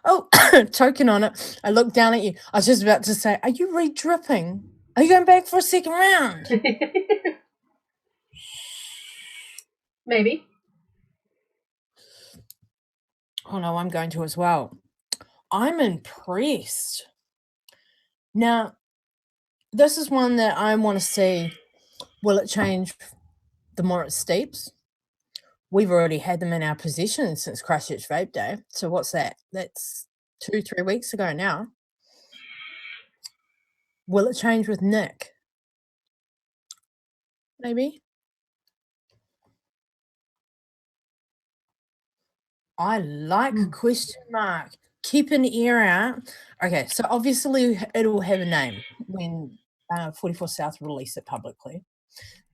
Oh, choking on it. I looked down at you. I was just about to say, are you re-dripping? Are you going back for a second round? Maybe. Oh no, I'm going to as well. I'm impressed. Now, this is one that I want to see. Will it change the more it steeps? We've already had them in our possession since Christchurch Vape Day. So what's that? That's 2-3 weeks ago now. Will it change with Nick? Maybe. I like question mark. Keep an ear out. Okay, so obviously it'll have a name when 44 South release it publicly,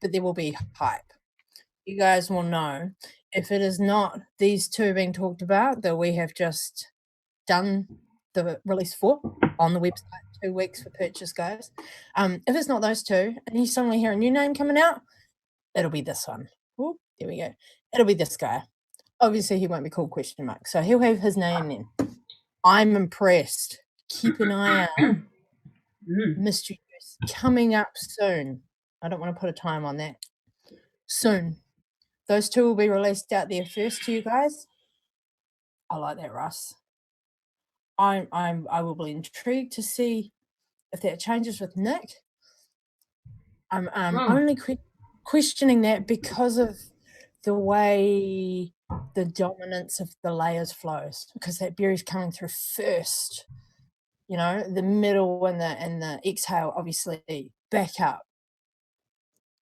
but there will be hype. You guys will know if it is not these two being talked about that we have just done the release for on the website, 2 weeks for purchase, guys. If it's not those two and you suddenly hear a new name coming out, it'll be this one. Ooh, there we go. It'll be this guy. Obviously, he won't be called question mark, so he'll have his name then. I'm impressed. Keep an eye out. Mystery Juice coming up soon. I don't want to put a time on that. Soon. Those two will be released out there first to you guys. I like that, Russ. I will be intrigued to see if that changes with Nick. I'm only questioning that because of the way the dominance of the layers flows, because that berry's coming through first. You know, the middle and the exhale obviously back up,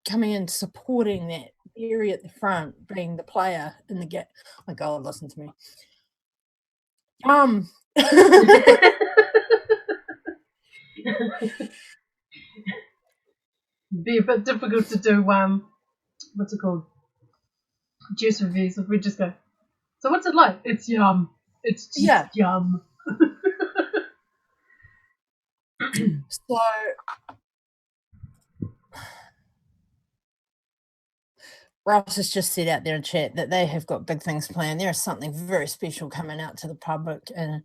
coming in supporting that berry at the front, being the player in the gap. Oh my God, listen to me. Be a bit difficult to do what's it called? Juice reviews if we just go. So what's it like? It's yum. It's just yum. So Ross has just said out there in chat that they have got big things planned. There is something very special coming out to the public and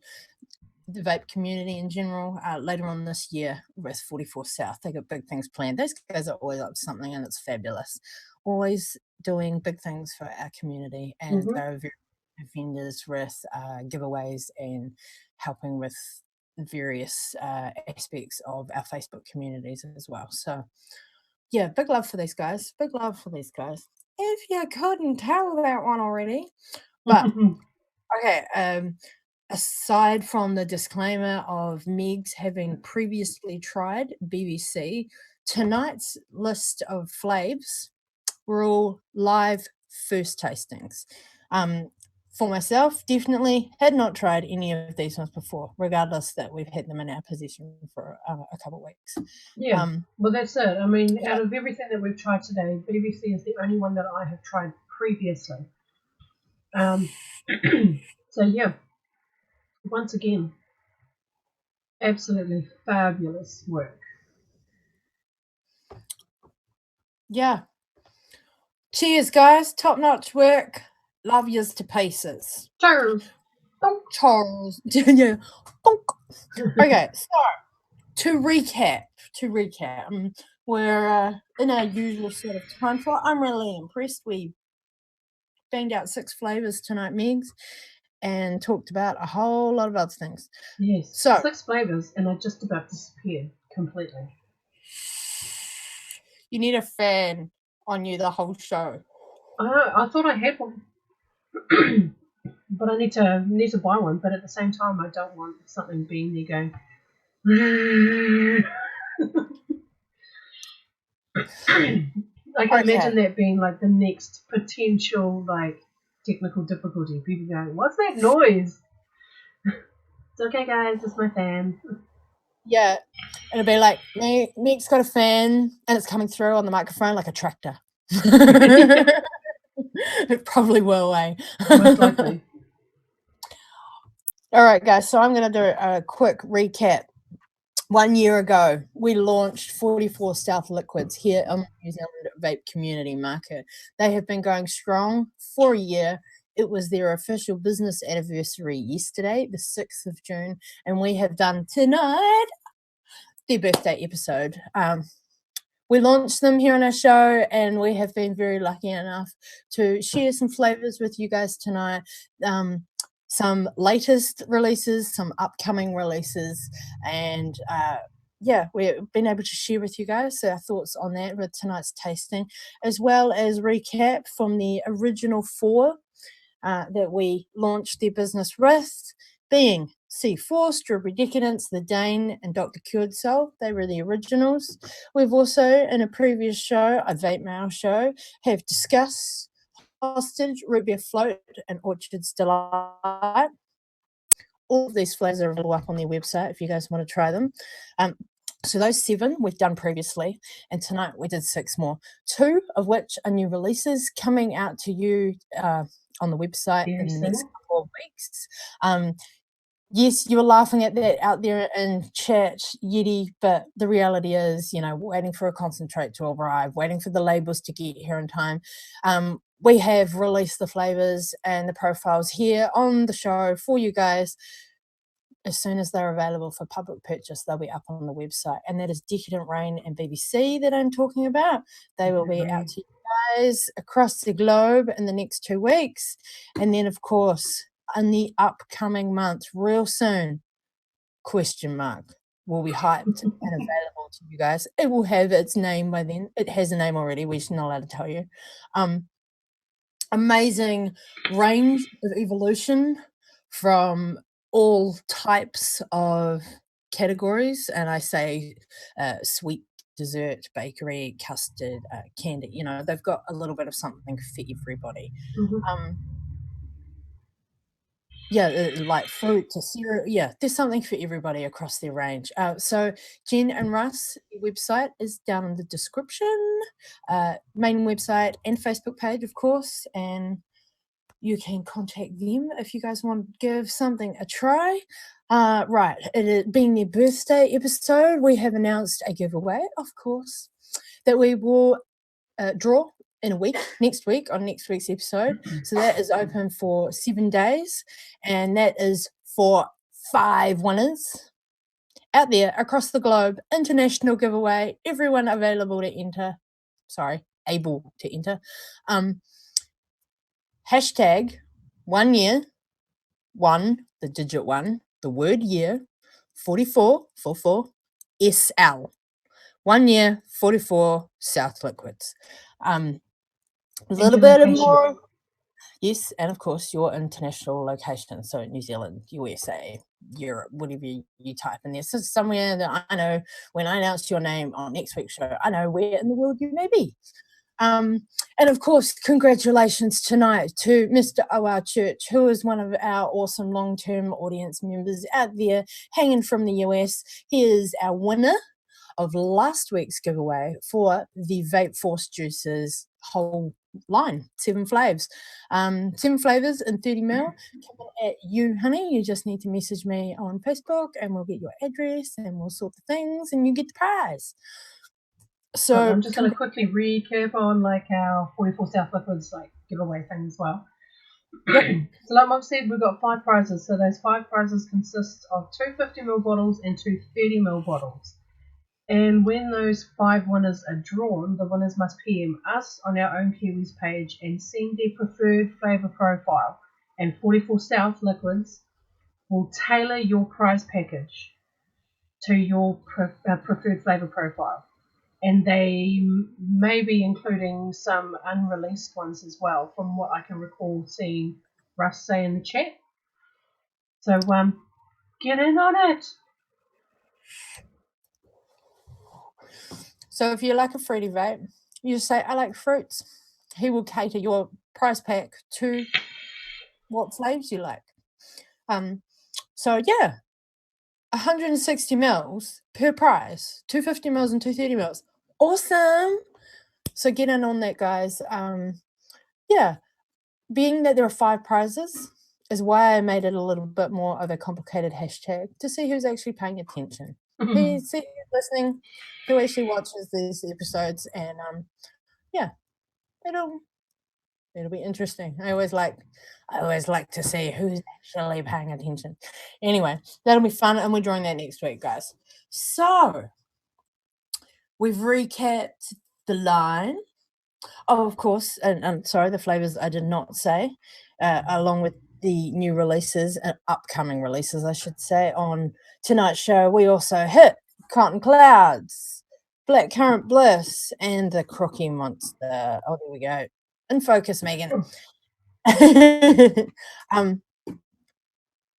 the vape community in general later on this year with 44 South. They got big things planned. Those guys are always up to something and it's fabulous. Always doing big things for our community, and they're very vendors with giveaways and helping with various aspects of our Facebook communities as well. So yeah, big love for these guys. Big love for these guys. if you couldn't tell that one already. But okay, aside from the disclaimer of Megs having previously tried BBC, tonight's list of flaves were all live first tastings. For myself, definitely had not tried any of these ones before, regardless that we've had them in our possession for a couple of weeks. Yeah, well, that's it. I mean, out of everything that we've tried today, BBC is the only one that I have tried previously. So yeah, once again, absolutely fabulous work. Yeah. Cheers, guys. Top-notch work. Love yous to pieces. Cheers. Charles. Yeah. Okay, so to recap, we're in our usual sort of time slot. I'm really impressed. We banged out 6 flavors tonight, Megs, and talked about a whole lot of other things. Yes, so 6 flavors, and they just about disappeared completely. You need a fan on you the whole show. I thought I had one, but I need to buy one. But at the same time, I don't want something being there going. I can imagine that being like the next potential like technical difficulty. People going, "What's that noise?" It's okay, guys. It's my fan. Yeah, it'll be like Meg's got a fan and it's coming through on the microphone like a tractor. It probably will, eh? Most likely. All right, guys. So I'm going to do a quick recap. 1 year ago, we launched 44 South Liquids here on the New Zealand vape community market. They have been going strong for a year. It was their official business anniversary yesterday, the 6th of June, and we have done tonight their birthday episode. We launched them here on our show, and we have been very lucky enough to share some flavors with you guys tonight. Some latest releases, some upcoming releases, and yeah, we've been able to share with you guys our thoughts on that with tonight's tasting, as well as recap from the original 4 that we launched their business with, being C4, Strawberry Decadence, The Dane, and Dr. Cured Soul. They were the originals. We've also, in a previous show, a Vape Mail show, have discussed Hostage, Root Beer Float, and Orchard's Delight. All of these flavors are available up on their website if you guys want to try them. So those 7 we've done previously, and tonight we did 6 more, 2 of which are new releases coming out to you on the website in the next couple of weeks. Yes, you were laughing at that out there in chat, Yeti, but the reality is, waiting for a concentrate to arrive, waiting for the labels to get here in time. We have released the flavors and the profiles here on the show for you guys. As soon as they're available for public purchase, they'll be up on the website. And that is Decadent Rain and BBC that I'm talking about. They will be out to you guys across the globe in the next 2 weeks. And then, of course, in the upcoming month, real soon, will be hyped and available to you guys. It will have its name by then. It has a name already. We're just not allowed to tell you. Amazing range of evolution from all types of categories, and I say sweet, dessert, bakery, custard, candy. They've got a little bit of something for everybody. Yeah, like fruit to cereal. Yeah, there's something for everybody across their range. So Jen and Russ' website is down in the description, main website and Facebook page, of course, and you can contact them if you guys want to give something a try. Right, it being their birthday episode, we have announced a giveaway, of course, that we will draw in a week, next week, on next week's episode. So that is open for 7 days, and that is for 5 winners out there across the globe. International giveaway, everyone able to enter. Hashtag 1 year, 1, the digit 1, the word year, 44, SL. 1 year, 44 South Liquids. a little bit of more. Yes, and of course your international location, so New Zealand, USA, Europe, whatever you type in there. So somewhere that I know when I announce your name on next week's show, I know where in the world you may be. And of course, congratulations tonight to Mr. O.R. Church, who is one of our awesome long-term audience members out there hanging from the US. He is our winner of last week's giveaway for the Vape Force Juices whole line, 7 flavors. 7 flavors in 30 ml. Coming at you, honey. You just need to message me on Facebook and we'll get your address and we'll sort the things and you get the prize. So I'm just going to quickly recap on like our 44 South Liquids like giveaway thing as well. Yep. So like Mom said, we've got 5 prizes. So those 5 prizes consist of 2 50ml bottles and 2 30ml bottles. And when those 5 winners are drawn, the winners must PM us on our Ohm Kiwis page and send their preferred flavour profile. And 44 South Liquids will tailor your prize package to your preferred flavour profile. And they may be including some unreleased ones as well, from what I can recall seeing Russ say in the chat. So get in on it. So if you like a fruity vape, you just say, I like fruits. He will cater your price pack to what flavors you like. So yeah, 160 mils per prize, 250 mils and 230 mils. Awesome. So get in on that, guys. Yeah, being that there are 5 prizes is why I made it a little bit more of a complicated hashtag to see who's actually paying attention. See who's listening, who actually watches these episodes, and yeah, it'll be interesting. I always like to see who's actually paying attention. Anyway, that'll be fun, and we're drawing that next week, guys. So we've recapped the line. Oh, of course, and sorry, the flavors I did not say, along with the new releases and upcoming releases, I should say, on tonight's show. We also hit Cotton Clouds, Blackcurrant Bliss, and the Crookie Monster. Oh, there we go. In focus, Megan.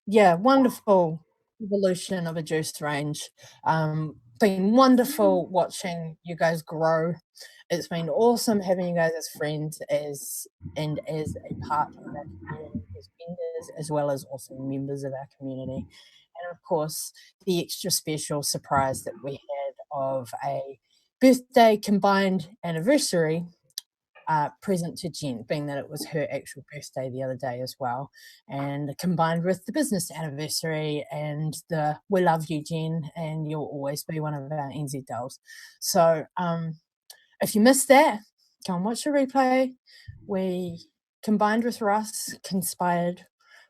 Yeah, wonderful evolution of a juice range. Been wonderful watching you guys grow. It's been awesome having you guys as friends as a part of our community as vendors, as well as also members of our community. And of course, the extra special surprise that we had of a birthday combined anniversary present to Jen, being that it was her actual birthday the other day as well, and combined with the business anniversary and the we love you, Jen, and you'll always be one of our NZ dolls. So if you missed that, go and watch the replay. We combined with Russ conspired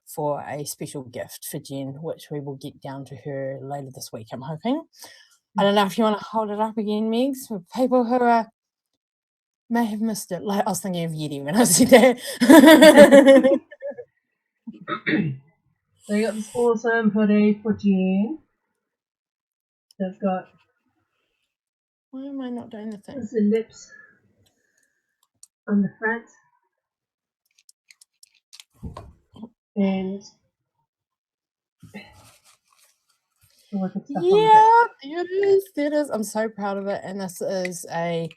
for a special gift for Jen, which we will get down to her later this week, I'm hoping. I don't know if you want to hold it up again, Megs, for people who may have missed it. Like I was thinking of Yeti when I said that. So you got this awesome hoodie for Jen. That's got. Why am I not doing the thing? There's the lips on the front. And yeah, it is. I'm so proud of it. And this is a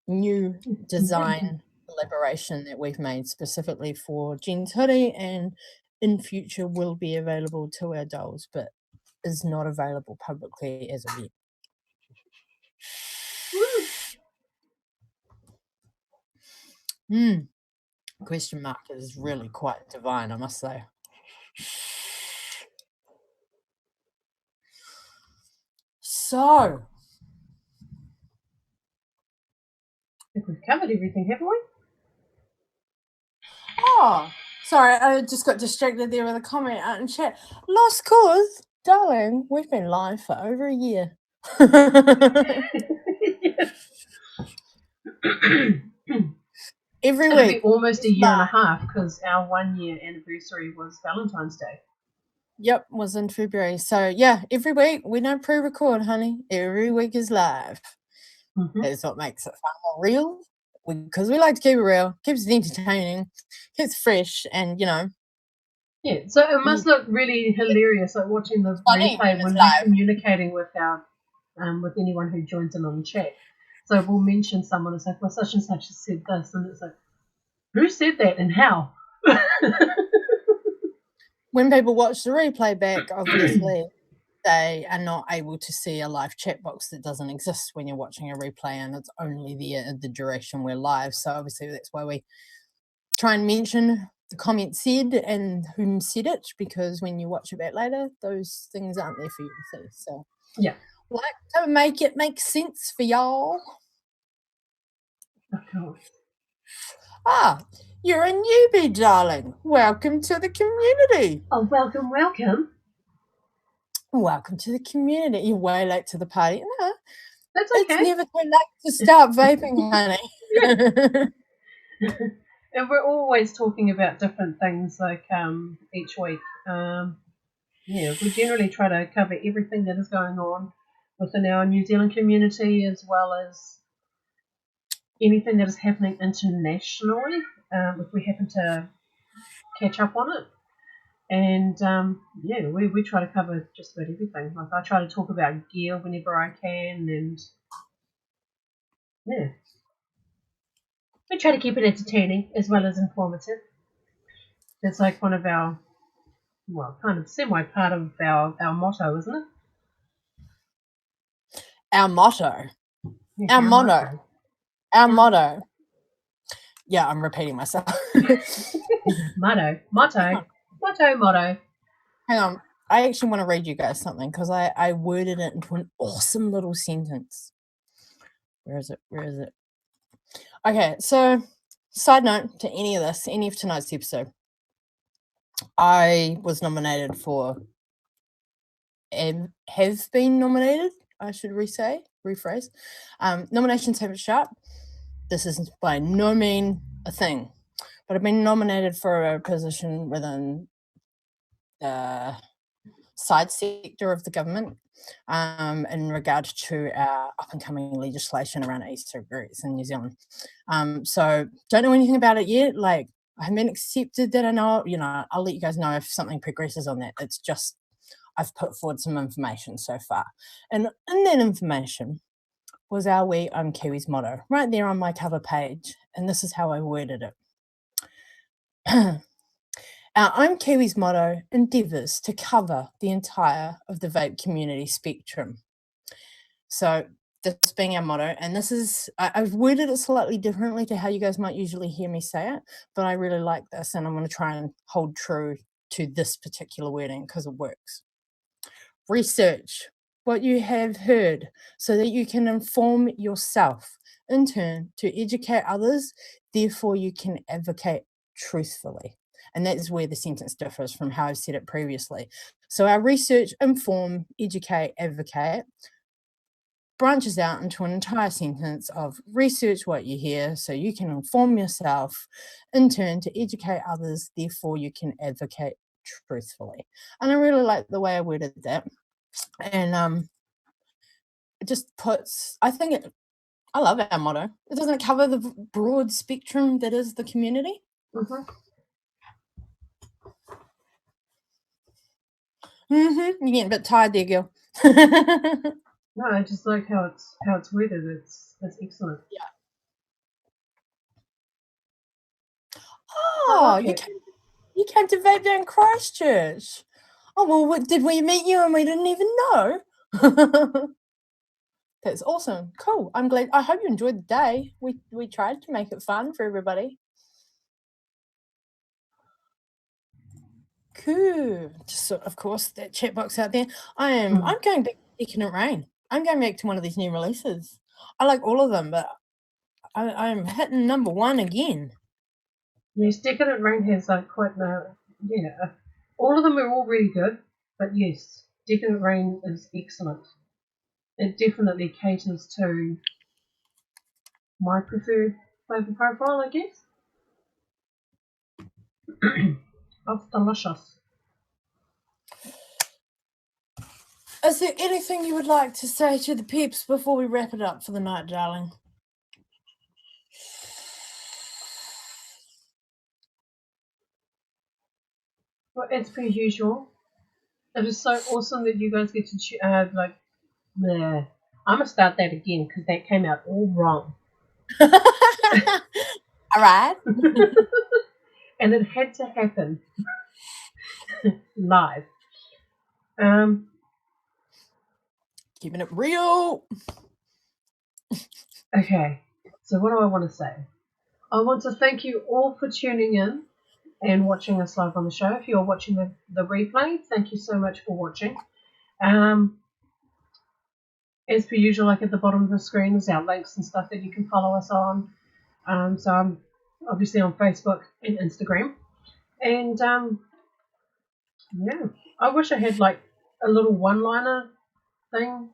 new design collaboration that we've made specifically for Jen's hoodie, and in future will be available to our dolls, but is not available publicly as of yet. Question mark is really quite divine, I must say. So, I think we've covered everything, haven't we? Oh, sorry, I just got distracted there with a comment out in chat. Lost cause, darling, we've been live for over a year. Every week. It'll be almost a year and a half because our 1 year anniversary was Valentine's Day. Yep, was in February. So yeah, every week we don't pre-record, honey. Every week is live. That's what makes it far more real because we like to keep it real, keeps it entertaining, keeps it fresh, and Yeah, so it must look really hilarious, like watching the funny replay when when it's we're live. communicating with our with anyone who joins in on the chat. So we'll mention someone. It's like, well, such and such has said this, and it's like, who said that and how? When people watch the replay back, obviously they are not able to see a live chat box that doesn't exist when you're watching a replay, and it's only there at the duration we're live. So obviously that's why we try and mention the comment said and whom said it, because when you watch it back later, those things aren't there for you to see. So yeah, like to make it make sense for y'all. of course. You're a newbie, darling. Welcome to the community. Oh, welcome, welcome. Welcome to the community. You're way late to the party. No, That's okay. it's never too late to start vaping, honey. And we're always talking about different things, like each week. Yeah, we generally try to cover everything that is going on within our New Zealand community, as well as anything that is happening internationally, if we happen to catch up on it. And yeah, we try to cover just about everything. Like I try to talk about gear whenever I can, and yeah, we try to keep it entertaining as well as informative. It's like one of our, well, kind of semi part of our motto, isn't it? Our motto. Yes, Our motto. Our motto. Yeah, I'm repeating myself. Motto. Hang on. I actually want to read you guys something because I worded it into an awesome little sentence. Where is it? Okay, so side note to any of tonight's episode, I was nominated for, have been nominated, I should rephrase. Nominations haven't sharp. This is by no means a thing, but I've been nominated for a position within the side sector of the government in regard to our up-and-coming legislation around e-cigarettes in New Zealand. So don't know anything about it yet. Like, I haven't been accepted that I know. I'll let you guys know if something progresses on that. It's just I've put forward some information so far. And in that information was our wee Ohm Kiwis motto, right there on my cover page. And this is how I worded it. Our Ohm Kiwis motto endeavours to cover the entire of the vape community spectrum. So this being our motto, and this is, I've worded it slightly differently to how you guys might usually hear me say it, but I really like this, and I'm going to try and hold true to this particular wording because it works. Research what you have heard so that you can inform yourself, in turn to educate others, therefore you can advocate truthfully. And that is where the sentence differs from how I've said it previously. So our research, inform, educate, advocate branches out into an entire sentence of research what you hear so you can inform yourself, in turn to educate others, therefore you can advocate truthfully. And I really like the way I worded that. And it just puts, I love our motto. It doesn't cover the broad spectrum that is the community. Mm-hmm. You're getting a bit tired there, girl. No, I just like how it's worded. It's excellent. Yeah. You came to Vape down Christchurch. Oh, well, did we meet you and we didn't even know? That's awesome. Cool. I'm glad. I hope you enjoyed the day. We tried to make it fun for everybody. Cool. Just of course, that chat box out there. I'm going back to Decadent Rain. I'm going back to one of these new releases. I like all of them, but I'm hitting number one again. Yes, Decadent Rain has quite all of them are all really good, but yes, Decadent Rain is excellent. It definitely caters to my preferred flavor profile, I guess. It's delicious. Is there anything you would like to say to the peeps before we wrap it up for the night, darling? Well, as per usual, it is so awesome that you guys get to like. Bleh. I'm gonna start that again because that came out all wrong. All right. And it had to happen live. Keeping it real. Okay, so what do I want to say? I want to thank you all for tuning in and watching us live on the show. If you're watching the replay, thank you so much for watching. As per usual, like at the bottom of the screen is our links and stuff that you can follow us on. So I'm obviously on Facebook and Instagram. And yeah, I wish I had like a little one-liner thing.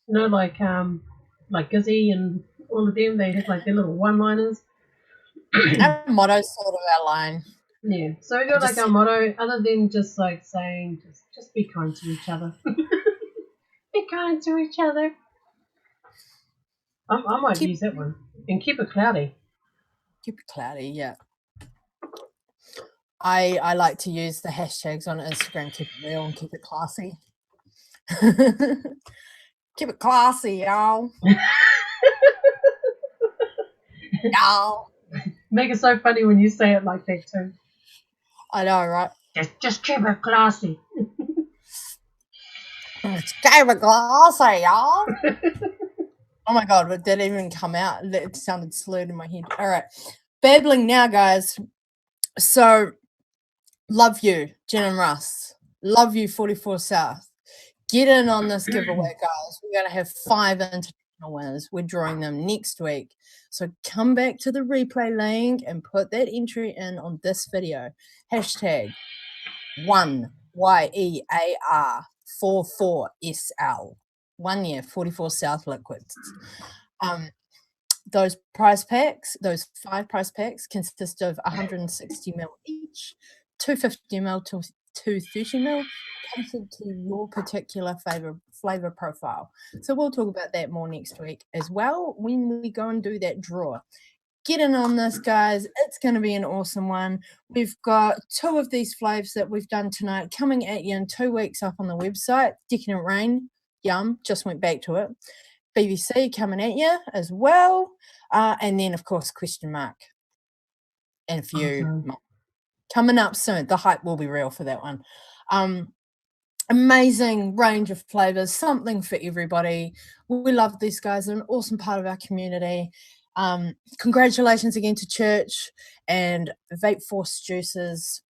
You know, like Gizzy and all of them, they have like their little one-liners. Our motto's sort of our line. Yeah, so we got like our motto, other than just like saying, just be kind to each other. Be kind to each other. I might use that one. And keep it cloudy. Keep it cloudy, yeah. I like to use the hashtags on Instagram, keep it real and keep it classy. Keep it classy, y'all. Y'all. Make it so funny when you say it like that too. I know, right? Just keep it classy. It's keep it classy, y'all. Oh my god, it didn't even come out. It sounded slurred in my head. All right. Babbling now, guys. So, love you, Jen and Russ. Love you, 44 South. Get in on this giveaway, guys. We're going to have 5 international winners. We're drawing them next week. So come back to the replay link and put that entry in on this video. Hashtag 1YEAR44SL. 1 year, 44 South Liquids. Those prize packs, those 5 prize packs consist of 160 ml each, 250 ml to 230 ml, catered to your particular flavor profile. So we'll talk about that more next week as well when we go and do that draw. Get in on this, guys. It's going to be an awesome one. We've got 2 of these flavors that we've done tonight coming at you in 2 weeks up on the website. Decadent Rain, yum, just went back to it. BBC coming at you as well. And then, of course, question mark. And a few coming up soon. The hype will be real for that one. Amazing range of flavors, something for everybody. We love these guys. They're an awesome part of our community. Congratulations again to Church and Vape Force Juices.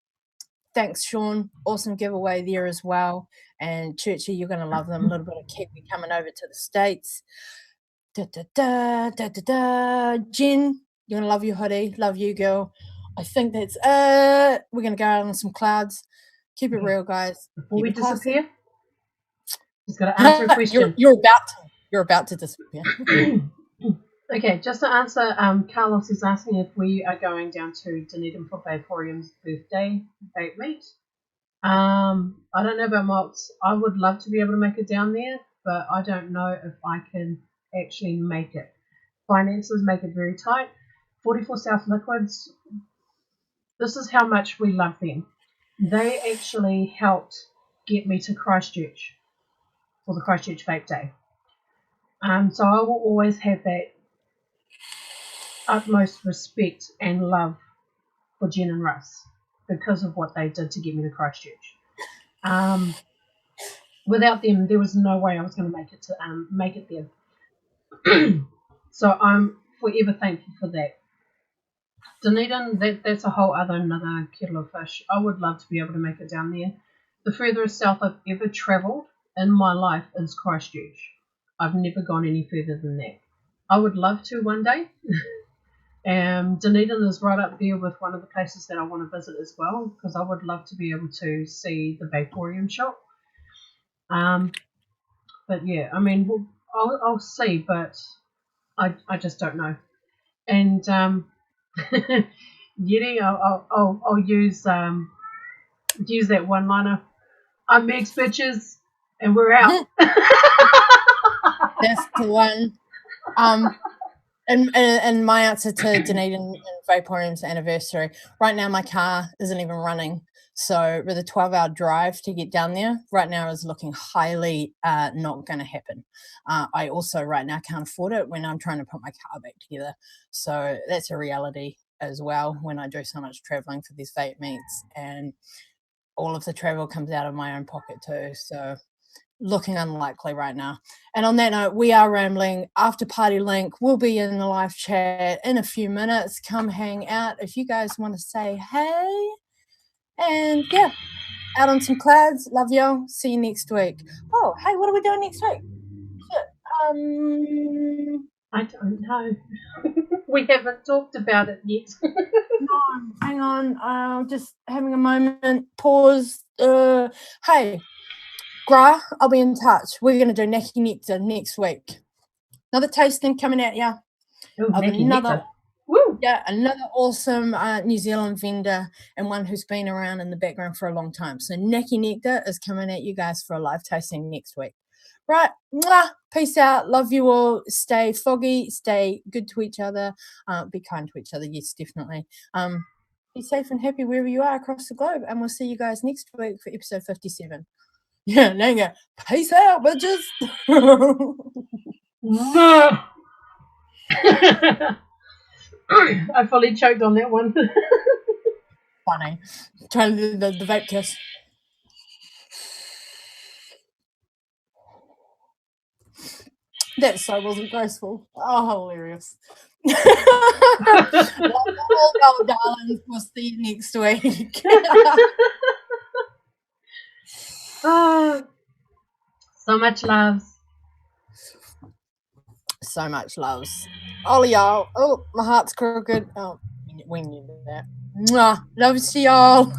Thanks, Sean. Awesome giveaway there as well. And Churchy, you're going to love them. A little bit of Kiwi coming over to the States. Jen, you're going to love your hoodie. Love you, girl. I think that's it. We're going to go out on some clouds. Keep it real, guys. Before we disappear, just got to answer a question. You're about to disappear. Okay, just to answer, Carlos is asking if we are going down to Dunedin for Vaporium's birthday vape meet. I don't know about Mox. I would love to be able to make it down there, but I don't know if I can actually make it. Finances make it very tight. 44 South Liquids, this is how much we love them. They actually helped get me to Christchurch for the Christchurch Vape Day. So I will always have that utmost respect and love for Jen and Russ because of what they did to get me to Christchurch. Without them, there was no way I was going to make it there. So I'm forever thankful for that. Dunedin, that's a whole another kettle of fish. I would love to be able to make it down there. The furthest south I've ever travelled in my life is Christchurch. I've never gone any further than that. I would love to one day. Dunedin is right up there with one of the places that I want to visit as well, because I would love to be able to see the Vaporium shop. But yeah, I mean, I'll see, but I just don't know. And Yeti, I'll use that one liner. I'm Meg's bitches, and we're out. That's the one. And my answer to Dunedin and Vaporeum's anniversary, right now my car isn't even running. So with a 12-hour drive to get down there, right now is looking highly not going to happen. I also right now can't afford it when I'm trying to put my car back together. So that's a reality as well when I do so much traveling for these vape meets, and all of the travel comes out of my own pocket too. So looking unlikely right now. And on that note, we are rambling. After Party Link will be in the live chat in a few minutes. Come hang out if you guys want to say hey. And yeah, out on some clouds. Love y'all. See you next week. Oh, hey, what are we doing next week? I don't know. We haven't talked about it yet. No, hang on. Just having a moment. Pause. Hey, Gra, I'll be in touch. We're going to do Necky Nectar next week. Another tasting coming at you. Another awesome New Zealand vendor, and one who's been around in the background for a long time. So Necky Nectar is coming at you guys for a live tasting next week. Right. Mwah. Peace out. Love you all. Stay foggy. Stay good to each other. Be kind to each other. Yes, definitely. Be safe and happy wherever you are across the globe. And we'll see you guys next week for episode 57. Yeah, there you go. Peace out, bitches. I fully choked on that one. Funny. Trying to do the vape kiss. That so wasn't graceful. Oh, hilarious. Well, darlings, we'll see you next week. So much love. So much loves. All y'all. Oh, my heart's crooked. Oh, we knew that. Mwah. Loves to y'all.